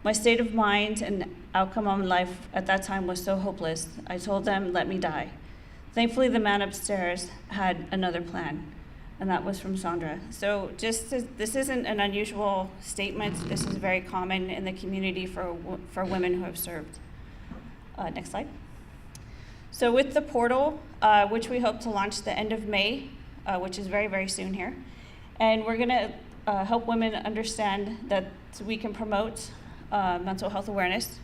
My state of mind and outcome on life at that time was so hopeless. I told them, let me die. Thankfully, the man upstairs had another plan, and that was from Sandra. So this isn't an unusual statement. This is very common in the community for women who have served. Next slide. So with the portal, which we hope to launch the end of May, which is very, very soon here, and we're gonna help women understand that we can promote mental health awareness,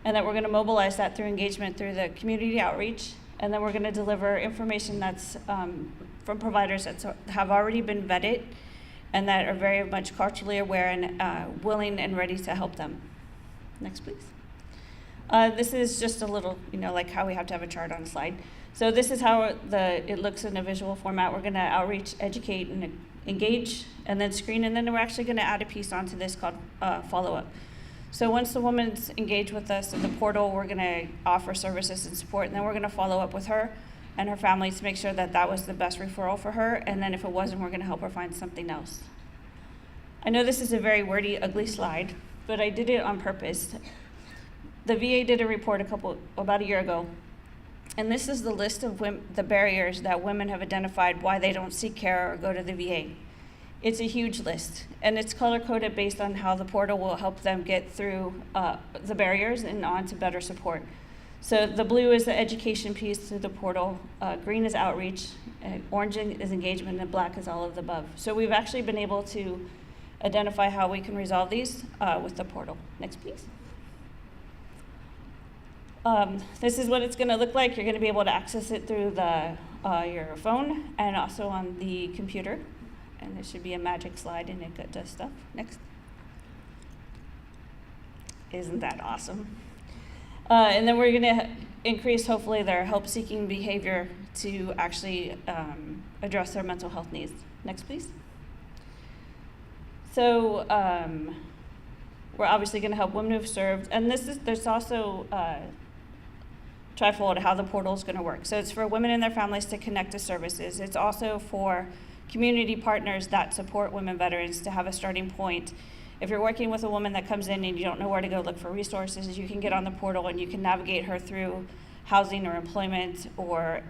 and that we're gonna mobilize that through engagement through the community outreach, and then we're gonna deliver information that's from providers that have already been vetted and that are very much culturally aware and willing and ready to help them. Next, please. This is just a little, like how we have to have a chart on a slide. So this is how it looks in a visual format. We're gonna outreach, educate, and engage, and then screen, and then we're actually gonna add a piece onto this called follow-up. So once the woman's engaged with us in the portal, we're gonna offer services and support, and then we're gonna follow up with her and her family to make sure that that was the best referral for her, and then if it wasn't, we're gonna help her find something else. I know this is a very wordy, ugly slide, but I did it on purpose. The VA did a report about a year ago, and this is the list of the barriers that women have identified why they don't seek care or go to the VA. It's a huge list, and it's color-coded based on how the portal will help them get through the barriers and on to better support. So the blue is the education piece through the portal, green is outreach, orange is engagement, and black is all of the above. So we've actually been able to identify how we can resolve these with the portal. Next, please. This is what it's going to look like. You're going to be able to access it through your phone and also on the computer. And there should be a magic slide and it does stuff. Next. Isn't that awesome? And then we're going to increase, hopefully, their help-seeking behavior to actually address their mental health needs. Next, please. So we're obviously going to help women who've served. And there's also trifold how the portal is going to work. So it's for women and their families to connect to services. It's also for community partners that support women veterans to have a starting point. If you're working with a woman that comes in and you don't know where to go look for resources, you can get on the portal and you can navigate her through housing or employment or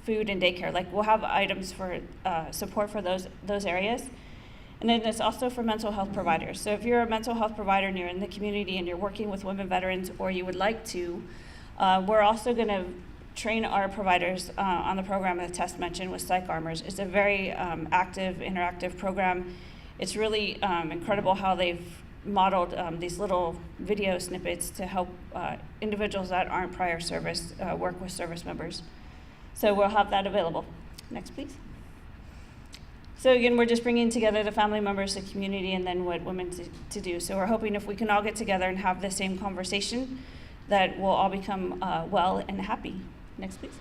food and daycare. Like, we'll have items for support for those areas. And then it's also for mental health providers. So if you're a mental health provider and you're in the community and you're working with women veterans, or you would like to, we're also going to train our providers on the program that Tess mentioned with Psych Armors. It's a very active, interactive program. It's really incredible how they've modeled these little video snippets to help individuals that aren't prior service work with service members. So we'll have that available. Next, please. So again, we're just bringing together the family members, the community, and then what women to do. So we're hoping if we can all get together and have the same conversation, that we'll all become well and happy. Next, please.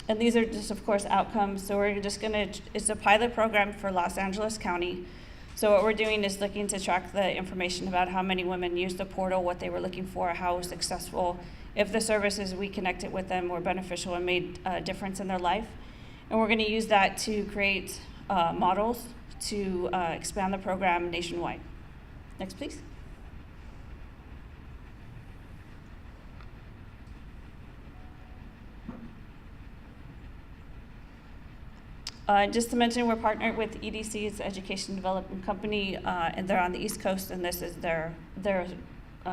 And these are just, of course, outcomes. So we're just it's a pilot program for Los Angeles County. So what we're doing is looking to track the information about how many women used the portal, what they were looking for, how it was successful, if the services we connected with them were beneficial and made a difference in their life. And we're going to use that to create models to expand the program nationwide. Next, please. Just to mention, we're partnered with EDC, it's Education Development Company, and they're on the East Coast, and this is their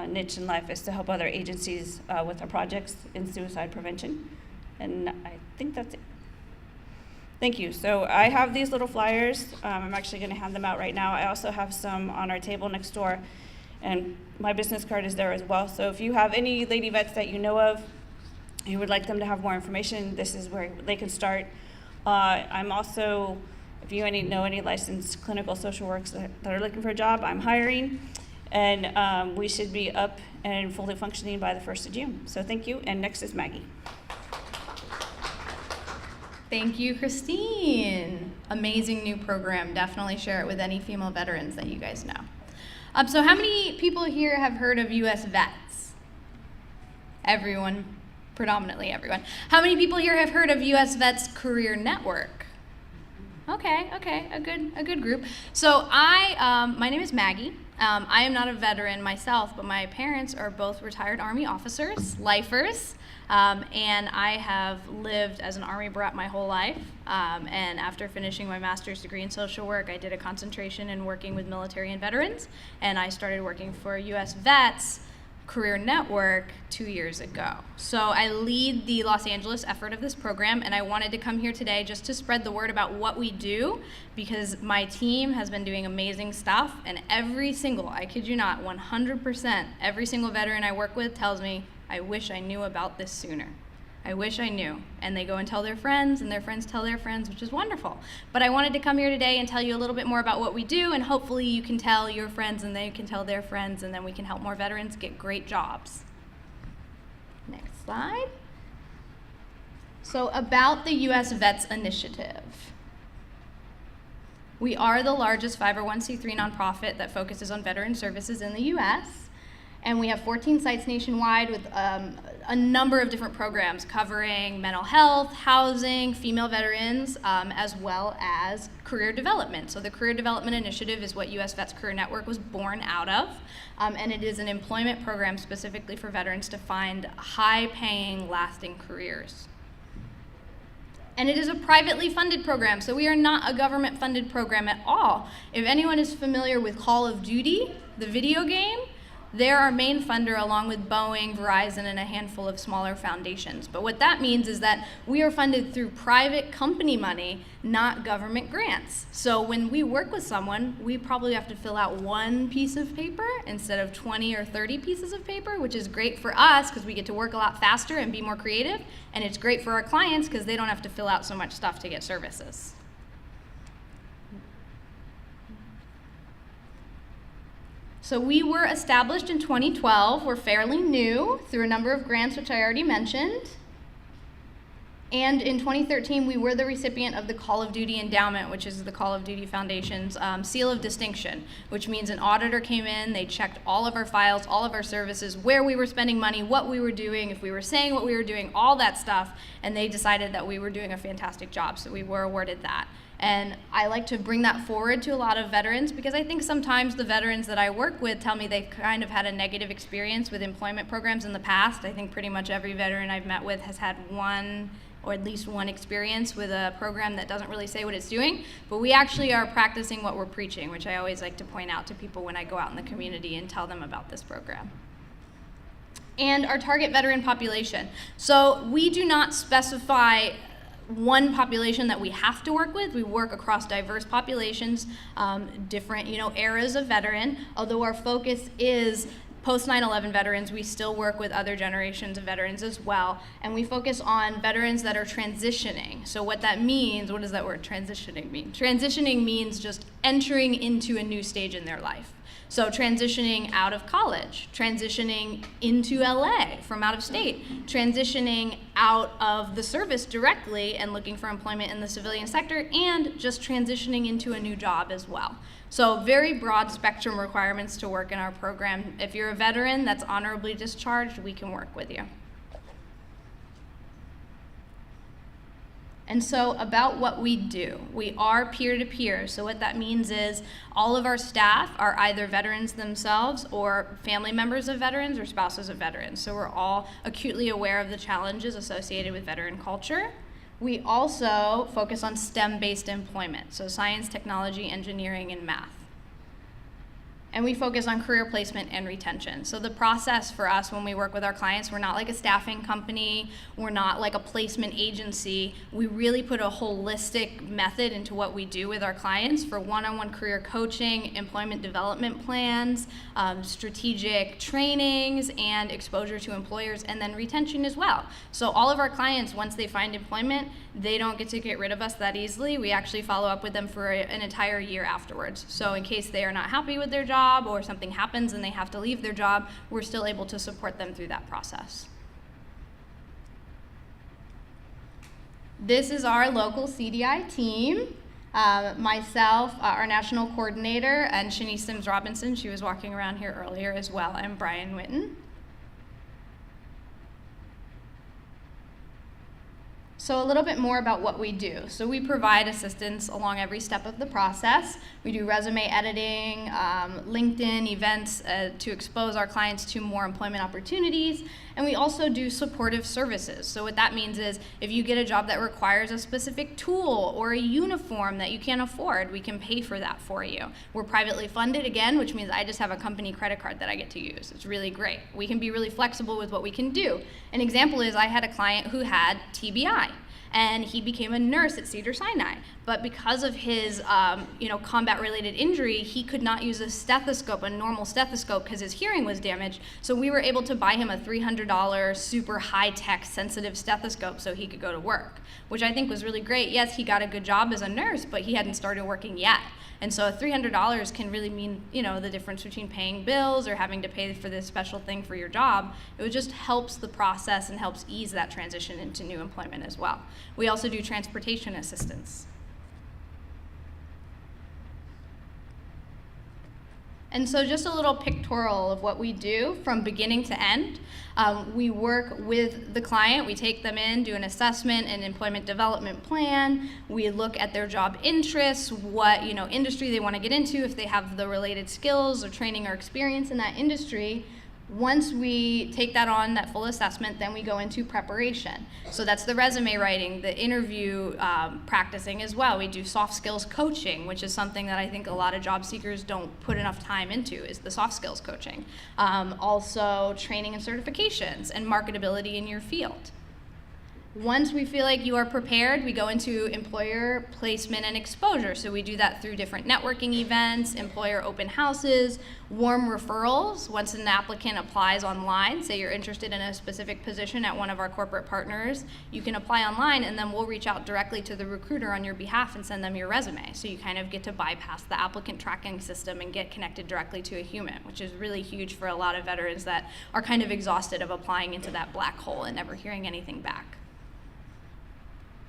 niche in life is to help other agencies with their projects in suicide prevention. And I think that's it. Thank you. So I have these little flyers. I'm actually going to hand them out right now. I also have some on our table next door, and my business card is there as well. So if you have any lady vets that you know of, you would like them to have more information, this is where they can start. I'm also, if you know any licensed clinical social workers that are looking for a job, I'm hiring, and we should be up and fully functioning by the 1st of June. So thank you, and next is Maggie. Thank you, Christine. Amazing new program. Definitely share it with any female veterans that you guys know. So how many people here have heard of US Vets? Everyone, predominantly everyone. How many people here have heard of US Vets Career Network? Okay, a good group. So my name is Maggie. I am not a veteran myself, but my parents are both retired Army officers, lifers. And I have lived as an Army brat my whole life. And after finishing my master's degree in social work, I did a concentration in working with military and veterans. And I started working for US Vets Career Network 2 years ago. So I lead the Los Angeles effort of this program, and I wanted to come here today just to spread the word about what we do, because my team has been doing amazing stuff, and every single, I kid you not, 100%, every single veteran I work with tells me, I wish I knew about this sooner. I wish I knew. And they go and tell their friends, and their friends tell their friends, which is wonderful. But I wanted to come here today and tell you a little bit more about what we do, and hopefully you can tell your friends, and they can tell their friends, and then we can help more veterans get great jobs. Next slide. So about the US Vets Initiative. We are the largest 501c3 nonprofit that focuses on veteran services in the US. And we have 14 sites nationwide with a number of different programs covering mental health, housing, female veterans, as well as career development. So the Career Development Initiative is what US Vets Career Network was born out of. And it is an employment program specifically for veterans to find high-paying, lasting careers. And it is a privately funded program, so we are not a government-funded program at all. If anyone is familiar with Call of Duty, the video game, they're our main funder along with Boeing, Verizon, and a handful of smaller foundations. But what that means is that we are funded through private company money, not government grants. So when we work with someone, we probably have to fill out one piece of paper instead of 20 or 30 pieces of paper, which is great for us because we get to work a lot faster and be more creative. And it's great for our clients because they don't have to fill out so much stuff to get services. So we were established in 2012. We're fairly new through a number of grants, which I already mentioned. And in 2013, we were the recipient of the Call of Duty Endowment, which is the Call of Duty Foundation's seal of distinction, which means an auditor came in, they checked all of our files, all of our services, where we were spending money, what we were doing, if we were saying what we were doing, all that stuff, and they decided that we were doing a fantastic job, so we were awarded that. And I like to bring that forward to a lot of veterans because I think sometimes the veterans that I work with tell me they've kind of had a negative experience with employment programs in the past. I think pretty much every veteran I've met with has had one or at least one experience with a program that doesn't really say what it's doing, but we actually are practicing what we're preaching, which I always like to point out to people when I go out in the community and tell them about this program. And our target veteran population. So we do not specify one population that we have to work with. We work across diverse populations, different eras of veteran. Although our focus is post 9/11 veterans, we still work with other generations of veterans as well, and we focus on veterans that are transitioning. So what that means, what does that word transitioning mean? Transitioning means just entering into a new stage in their life. So transitioning out of college, transitioning into LA from out of state, transitioning out of the service directly and looking for employment in the civilian sector, and just transitioning into a new job as well. So very broad spectrum requirements to work in our program. If you're a veteran that's honorably discharged, we can work with you. And so about what we do, we are peer-to-peer. So what that means is all of our staff are either veterans themselves or family members of veterans or spouses of veterans. So we're all acutely aware of the challenges associated with veteran culture. We also focus on STEM-based employment, so science, technology, engineering, and math. And we focus on career placement and retention. So the process for us when we work with our clients, we're not like a staffing company, we're not like a placement agency. We really put a holistic method into what we do with our clients for one-on-one career coaching, employment development plans, strategic trainings, and exposure to employers, and then retention as well. So all of our clients, once they find employment, they don't get to get rid of us that easily. We actually follow up with them for an entire year afterwards. So in case they are not happy with their job or something happens and they have to leave their job, we're still able to support them through that process. This is our local CDI team. Myself, our national coordinator, and Shanice Sims-Robinson, she was walking around here earlier as well, and Brian Witten. So a little bit more about what we do. So we provide assistance along every step of the process. We do resume editing, LinkedIn events to expose our clients to more employment opportunities, and we also do supportive services. So what that means is if you get a job that requires a specific tool or a uniform that you can't afford, we can pay for that for you. We're privately funded again, which means I just have a company credit card that I get to use. It's really great. We can be really flexible with what we can do. An example is I had a client who had TBI, and he became a nurse at Cedars-Sinai. But because of his combat-related injury, he could not use a stethoscope, a normal stethoscope, because his hearing was damaged. So we were able to buy him a $300 super high-tech sensitive stethoscope so he could go to work, which I think was really great. Yes, he got a good job as a nurse, but he hadn't started working yet. And so $300 can really mean, the difference between paying bills or having to pay for this special thing for your job. It just helps the process and helps ease that transition into new employment as well. We also do transportation assistance. And so just a little pictorial of what we do from beginning to end. We work with the client, we take them in, do an assessment and employment development plan. We look at their job interests, what industry they want to get into, if they have the related skills or training or experience in that industry. Once we take that on, that full assessment, then we go into preparation. So that's the resume writing, the interview practicing as well. We do soft skills coaching, which is something that I think a lot of job seekers don't put enough time into, is the soft skills coaching. Also training and certifications and marketability in your field. Once we feel like you are prepared, we go into employer placement and exposure. So we do that through different networking events, employer open houses, warm referrals. Once an applicant applies online, say you're interested in a specific position at one of our corporate partners, you can apply online and then we'll reach out directly to the recruiter on your behalf and send them your resume. So you kind of get to bypass the applicant tracking system and get connected directly to a human, which is really huge for a lot of veterans that are kind of exhausted of applying into that black hole and never hearing anything back.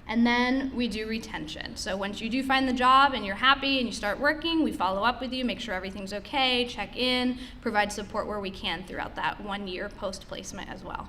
And then we do retention. So once you do find the job and you're happy and you start working, we follow up with you, make sure everything's okay, check in, provide support where we can throughout that 1 year post-placement as well.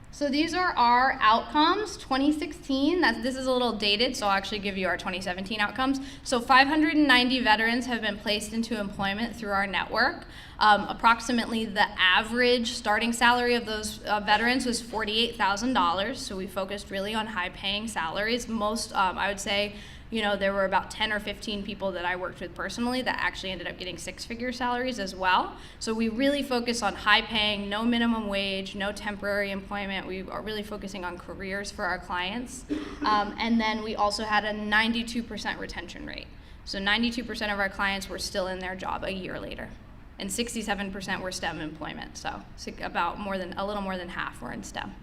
So these are our outcomes, 2016. This is a little dated, so I'll actually give you our 2017 outcomes. So 590 veterans have been placed into employment through our network. Approximately the average starting salary of those veterans was $48,000, so we focused really on high-paying salaries. Most, I would say, there were about 10 or 15 people that I worked with personally that actually ended up getting six-figure salaries as well. So we really focus on high-paying, no minimum wage, no temporary employment. We are really focusing on careers for our clients. And then we also had a 92% retention rate. So 92% of our clients were still in their job a year later. And 67% were STEM employment. So about a little more than half were in STEM.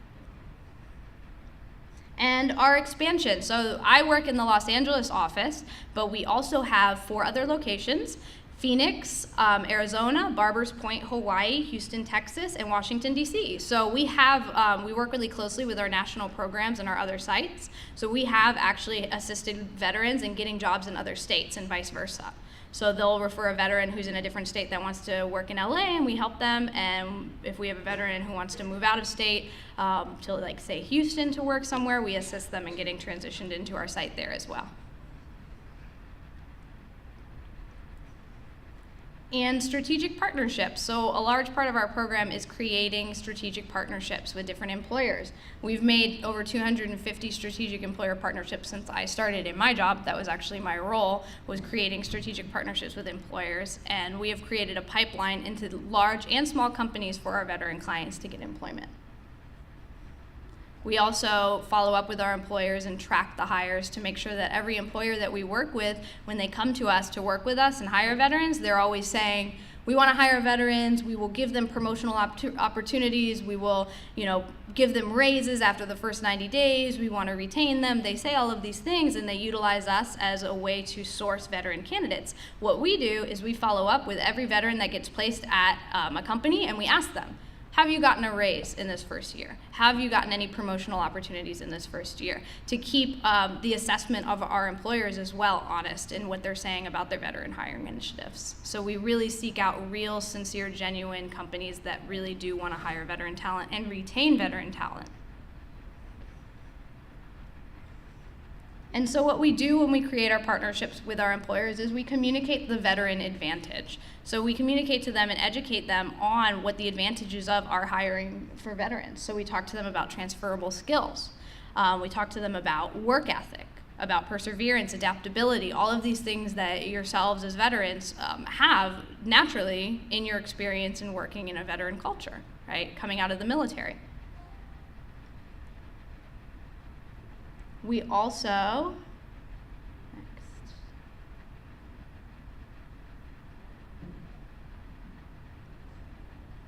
And our expansion. So I work in the Los Angeles office, but we also have 4 other locations: Phoenix, Arizona, Barbers Point, Hawaii, Houston, Texas, and Washington, D.C. So we work really closely with our national programs and our other sites. So we have actually assisted veterans in getting jobs in other states and vice versa. So they'll refer a veteran who's in a different state that wants to work in LA, and we help them. And if we have a veteran who wants to move out of state to, say, Houston to work somewhere, we assist them in getting transitioned into our site there as well. And strategic partnerships. So a large part of our program is creating strategic partnerships with different employers. We've made over 250 strategic employer partnerships since I started in my job. That was actually my role, was creating strategic partnerships with employers. And we have created a pipeline into large and small companies for our veteran clients to get employment. We also follow up with our employers and track the hires to make sure that every employer that we work with, when they come to us to work with us and hire veterans, they're always saying, we want to hire veterans, we will give them promotional opportunities, we will, give them raises after the first 90 days, we want to retain them. They say all of these things and they utilize us as a way to source veteran candidates. What we do is we follow up with every veteran that gets placed at a company and we ask them, Have you gotten a raise in this first year? Have you gotten any promotional opportunities in this first year? To keep the assessment of our employers as well honest in what they're saying about their veteran hiring initiatives. So we really seek out real, sincere, genuine companies that really do want to hire veteran talent and retain veteran talent. And so what we do when we create our partnerships with our employers is we communicate the veteran advantage. So we communicate to them and educate them on what the advantages of our hiring for veterans. So we talk to them about transferable skills. We talk to them about work ethic, about perseverance, adaptability, all of these things that yourselves as veterans have naturally in your experience in working in a veteran culture, right? Coming out of the military. We also,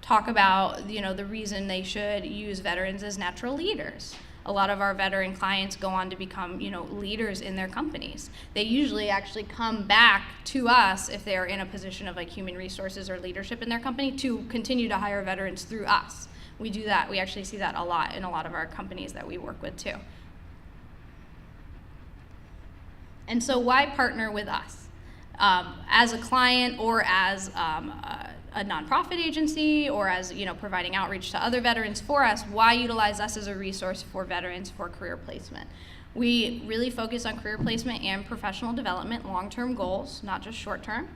talk about, the reason they should use veterans as natural leaders. A lot of our veteran clients go on to become, leaders in their companies. They usually actually come back to us if they are in a position of like human resources or leadership in their company to continue to hire veterans through us. We do that. We actually see that a lot in a lot of our companies that we work with too. And so why partner with us? As a client or as a nonprofit agency or as providing outreach to other veterans for us, why utilize us as a resource for veterans for career placement? We really focus on career placement and professional development, long-term goals, not just short-term.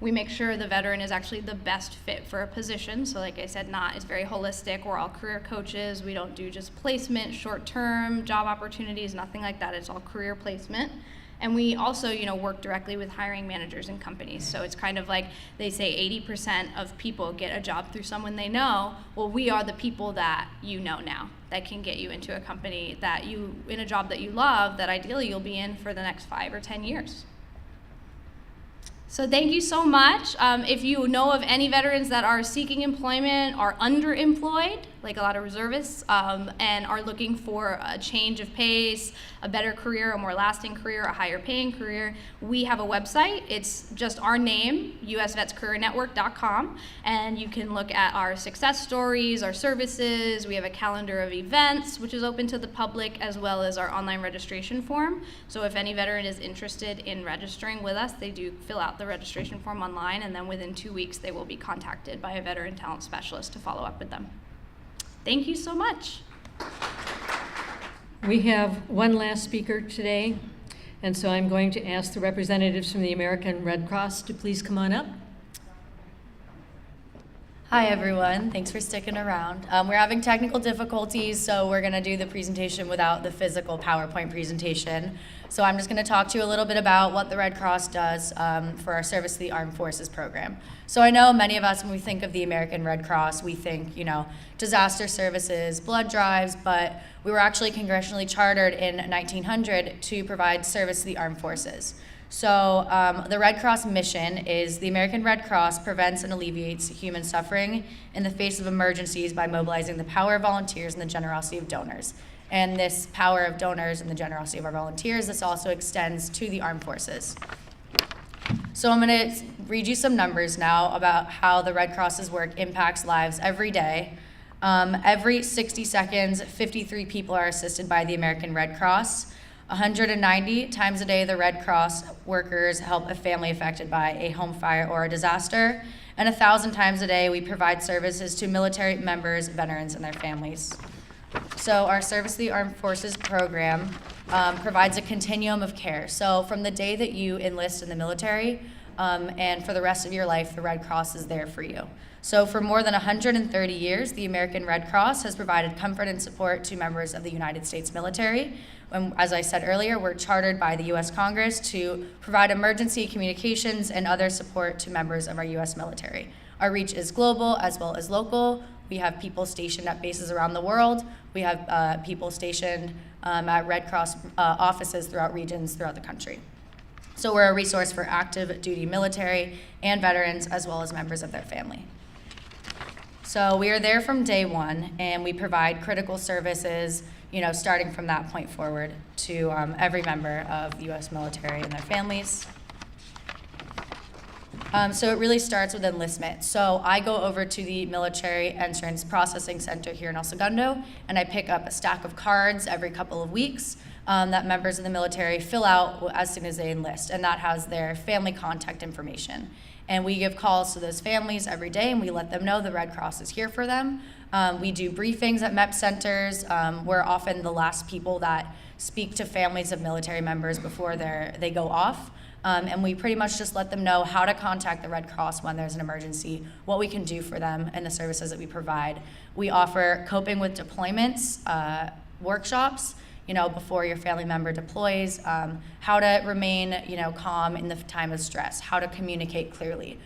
We make sure the veteran is actually the best fit for a position. So like I said, it's very holistic. We're all career coaches. We don't do just placement, short-term, job opportunities, nothing like that. It's all career placement. And we also, work directly with hiring managers and companies. So it's kind of like they say 80% of people get a job through someone they know. Well, we are the people that you know now that can get you into a company in a job that you love, that ideally you'll be in for the next 5 or 10 years. So thank you so much. If you know of any veterans that are seeking employment, are underemployed, like a lot of reservists, and are looking for a change of pace, a better career, a more lasting career, a higher paying career, we have a website. It's just our name, usvetscareernetwork.com, and you can look at our success stories, our services. We have a calendar of events, which is open to the public, as well as our online registration form. So if any veteran is interested in registering with us, they do fill out the registration form online, and then within 2 weeks, they will be contacted by a veteran talent specialist to follow up with them. Thank you so much. We have one last speaker today, and so I'm going to ask the representatives from the American Red Cross to please come on up. Hi everyone, thanks for sticking around. We're having technical difficulties, so we're gonna do the presentation without the physical PowerPoint presentation. So I'm just gonna talk to you a little bit about what the Red Cross does for our Service to the Armed Forces program. So I know many of us, when we think of the American Red Cross, we think, disaster services, blood drives, but we were actually congressionally chartered in 1900 to provide service to the armed forces. So the Red Cross mission is the American Red Cross prevents and alleviates human suffering in the face of emergencies by mobilizing the power of volunteers and the generosity of donors. And this power of donors and the generosity of our volunteers, this also extends to the armed forces. So I'm going to read you some numbers now about how the Red Cross's work impacts lives every day. Every 60 seconds, 53 people are assisted by the American Red Cross. 190 times a day, the Red Cross workers help a family affected by a home fire or a disaster. And 1,000 times a day, we provide services to military members, veterans, and their families. So our Service to the Armed Forces program provides a continuum of care. So from the day that you enlist in the military and for the rest of your life, the Red Cross is there for you. So for more than 130 years, the American Red Cross has provided comfort and support to members of the United States military. As I said earlier, we're chartered by the U.S. Congress to provide emergency communications and other support to members of our U.S. military. Our reach is global as well as local. We have people stationed at bases around the world. We have people stationed at Red Cross offices throughout regions throughout the country. So we're a resource for active duty military and veterans as well as members of their family. So we are there from day one, and we provide critical services, starting from that point forward to every member of the U.S. military and their families. So it really starts with enlistment. So I go over to the Military Entrance Processing Center here in El Segundo, and I pick up a stack of cards every couple of weeks that members of the military fill out as soon as they enlist, and that has their family contact information. And we give calls to those families every day, and we let them know the Red Cross is here for them. We do briefings at MEP centers. We're often the last people that speak to families of military members before they go off. And we pretty much just let them know how to contact the Red Cross when there's an emergency, what we can do for them, and the services that we provide. We offer coping with deployments workshops, before your family member deploys, how to remain, calm in the time of stress, how to communicate clearly.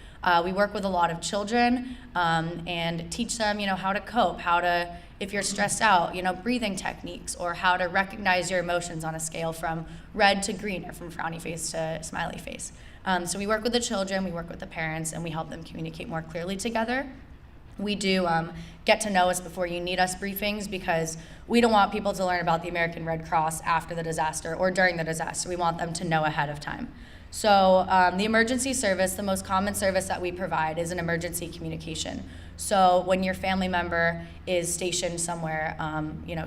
We work with a lot of children and teach them, how to cope, if you're stressed out, breathing techniques, or how to recognize your emotions on a scale from red to green, or from frowny face to smiley face. So we work with the children, we work with the parents, and we help them communicate more clearly together. We do get to know us before you need us briefings, because we don't want people to learn about the American Red Cross after the disaster or during the disaster. We want them to know ahead of time. So the emergency service, the most common service that we provide is an emergency communication. So when your family member is stationed somewhere,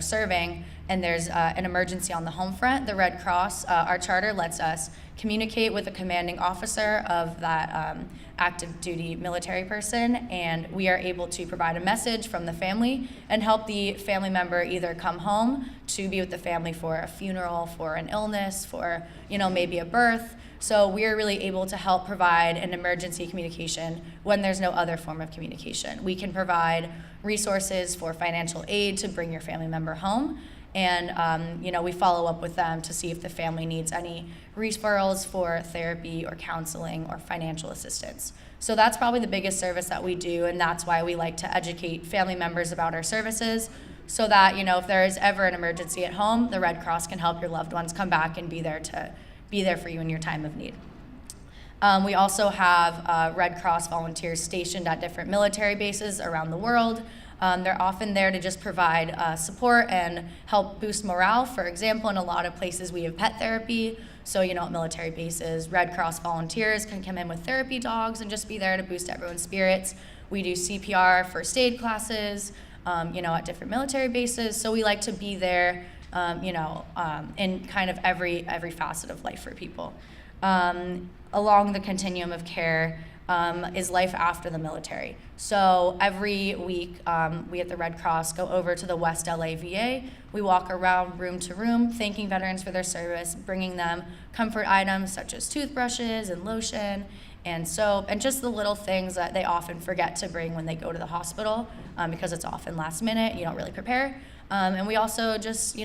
serving, and there's an emergency on the home front, the Red Cross, our charter lets us communicate with the commanding officer of that active duty military person, and we are able to provide a message from the family and help the family member either come home to be with the family for a funeral, for an illness, for maybe a birth. So we are really able to help provide an emergency communication when there's no other form of communication. We can provide resources for financial aid to bring your family member home. And we follow up with them to see if the family needs any referrals for therapy or counseling or financial assistance. So that's probably the biggest service that we do, and that's why we like to educate family members about our services, so that if there is ever an emergency at home, the Red Cross can help your loved ones come back and be there for you in your time of need. We also have Red Cross volunteers stationed at different military bases around the world. They're often there to just provide support and help boost morale. For example, in a lot of places we have pet therapy. So, at military bases, Red Cross volunteers can come in with therapy dogs and just be there to boost everyone's spirits. We do CPR first aid classes, at different military bases. So we like to be there, in kind of every facet of life for people. Along the continuum of care, is life after the military. So every week, we at the Red Cross go over to the West LA VA. We walk around room to room, thanking veterans for their service, bringing them comfort items such as toothbrushes and lotion and soap, and just the little things that they often forget to bring when they go to the hospital, because it's often last minute, you don't really prepare. And we also just,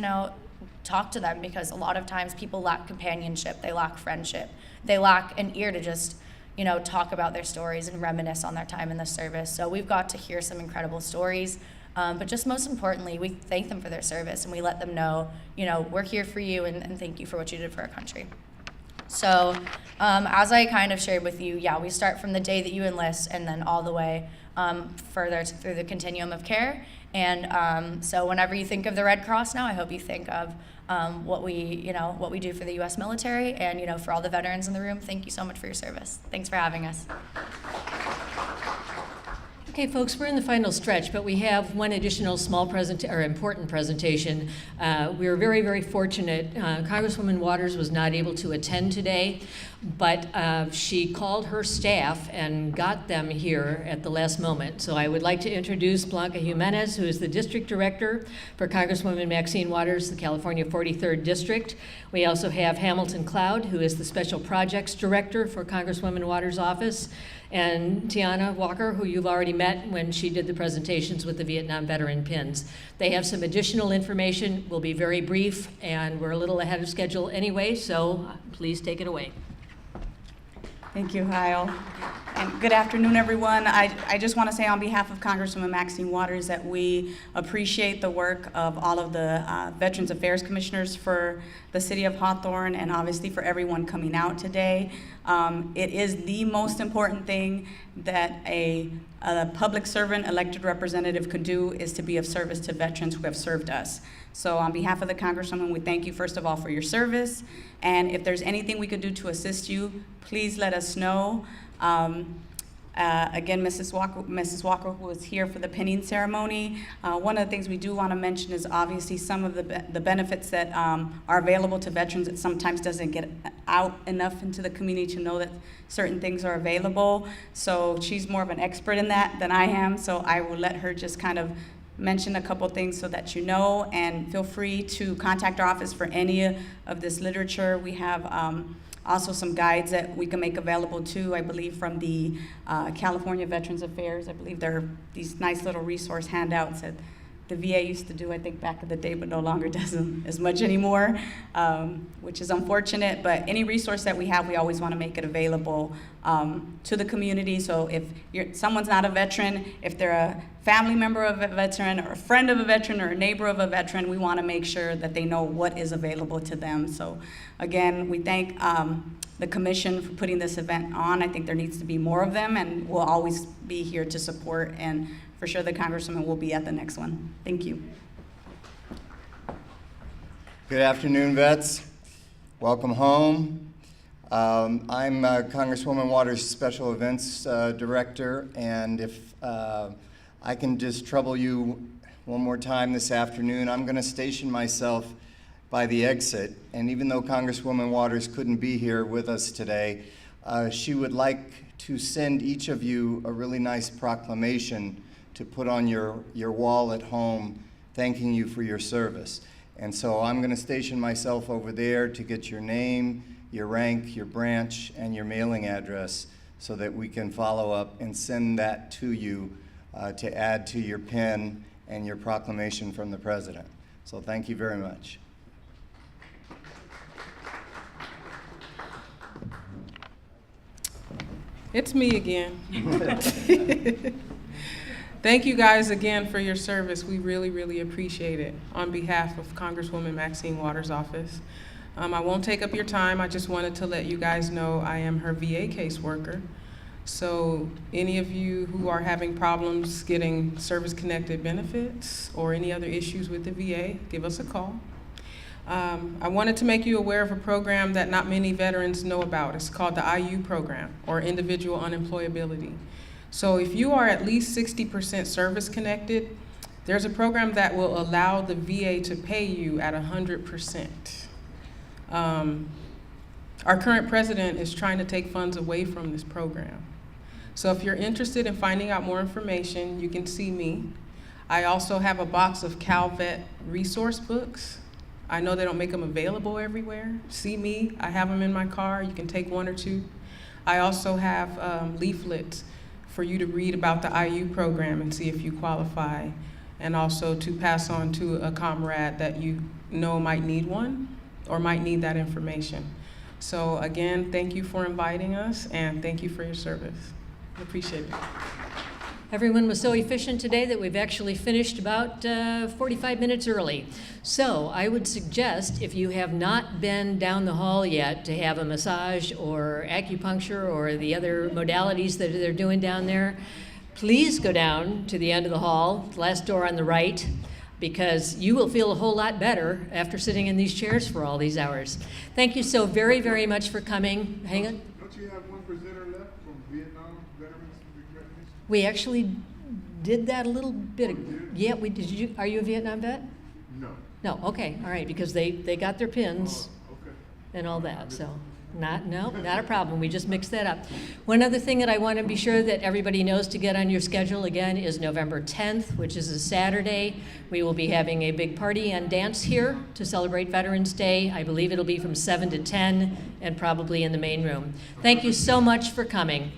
talk to them, because a lot of times people lack companionship, they lack friendship, they lack an ear to just talk about their stories and reminisce on their time in the service. So we've got to hear some incredible stories, but just most importantly, we thank them for their service, and we let them know, we're here for you, and thank you for what you did for our country. So as I kind of shared with you, we start from the day that you enlist and then all the way further through the continuum of care. And so whenever you think of the Red Cross now, I hope you think of what we do for the U.S. military, and for all the veterans in the room, thank you so much for your service. Thanks for having us. Okay, folks, we're in the final stretch, but we have one additional important presentation. We were very, very fortunate. Congresswoman Waters was not able to attend today, but she called her staff and got them here at the last moment. So I would like to introduce Blanca Jimenez, who is the District Director for Congresswoman Maxine Waters, the California 43rd District. We also have Hamilton Cloud, who is the Special Projects Director for Congresswoman Waters' office, and Tiana Walker, who you've already met when she did the presentations with the Vietnam veteran pins. They have some additional information. We'll be very brief, and we're a little ahead of schedule anyway, so please take it away. Thank you, Kyle. And good afternoon, everyone. I just want to say on behalf of Congresswoman Maxine Waters that we appreciate the work of all of the Veterans Affairs Commissioners for the City of Hawthorne, and obviously for everyone coming out today. It is the most important thing that a public servant, elected representative could do, is to be of service to veterans who have served us. So on behalf of the Congresswoman, we thank you first of all for your service, and if there's anything we could do to assist you, please let us know. Again, Mrs. Walker was here for the pinning ceremony. One of the things we do want to mention is obviously some of the benefits that are available to veterans that sometimes doesn't get out enough into the community to know that certain things are available. So she's more of an expert in that than I am, so I will let her just kind of mention a couple things so that you know, and feel free to contact our office for any of this literature. We have also some guides that we can make available too, I believe from the California Veterans Affairs. I believe there are these nice little resource handouts that the VA used to do, I think, back in the day, but no longer does them as much anymore, which is unfortunate. But any resource that we have, we always want to make it available to the community. So if someone's not a veteran, if they're a family member of a veteran or a friend of a veteran or a neighbor of a veteran, we want to make sure that they know what is available to them. So again, we thank the commission for putting this event on. I think there needs to be more of them, and we'll always be here to support, and for sure the Congresswoman will be at the next one. Thank you. Good afternoon, vets. Welcome home. I'm Congresswoman Waters' Special Events Director, and if I can just trouble you one more time this afternoon, I'm going to station myself by the exit, and even though Congresswoman Waters couldn't be here with us today, she would like to send each of you a really nice proclamation to put on your wall at home, thanking you for your service. And so I'm going to station myself over there to get your name, your rank, your branch, and your mailing address so that we can follow up and send that to you to add to your pen and your proclamation from the President. So thank you very much. It's me again. Thank you guys again for your service. We really, really appreciate it on behalf of Congresswoman Maxine Waters' office. I won't take up your time. I just wanted to let you guys know I am her VA caseworker. So any of you who are having problems getting service-connected benefits or any other issues with the VA, give us a call. I wanted to make you aware of a program that not many veterans know about. It's called the IU program, or Individual Unemployability. So if you are at least 60% service connected, there's a program that will allow the VA to pay you at 100%. Our current president is trying to take funds away from this program. So if you're interested in finding out more information, you can see me. I also have a box of CalVet resource books. I know they don't make them available everywhere. See me, I have them in my car. You can take one or two. I also have leaflets for you to read about the IU program and see if you qualify, and also to pass on to a comrade that you know might need one or might need that information. So again, thank you for inviting us, and thank you for your service. I appreciate it. Everyone was so efficient today that we've actually finished about 45 minutes early. So I would suggest, if you have not been down the hall yet to have a massage or acupuncture or the other modalities that they're doing down there, please go down to the end of the hall, last door on the right, because you will feel a whole lot better after sitting in these chairs for all these hours. Thank you so very, very much for coming. Hang on. Don't you have one presenter left from Vietnam veterans? We actually did that a little bit. Yeah, we did. Are you a Vietnam vet? No. No. Okay. All right. Because they got their pins Okay. and all that. So not a problem. We just mixed that up. One other thing that I want to be sure that everybody knows to get on your schedule again is November 10th, which is a Saturday. We will be having a big party and dance here to celebrate Veterans Day. I believe it'll be from 7 to 10 and probably in the main room. Thank you so much for coming.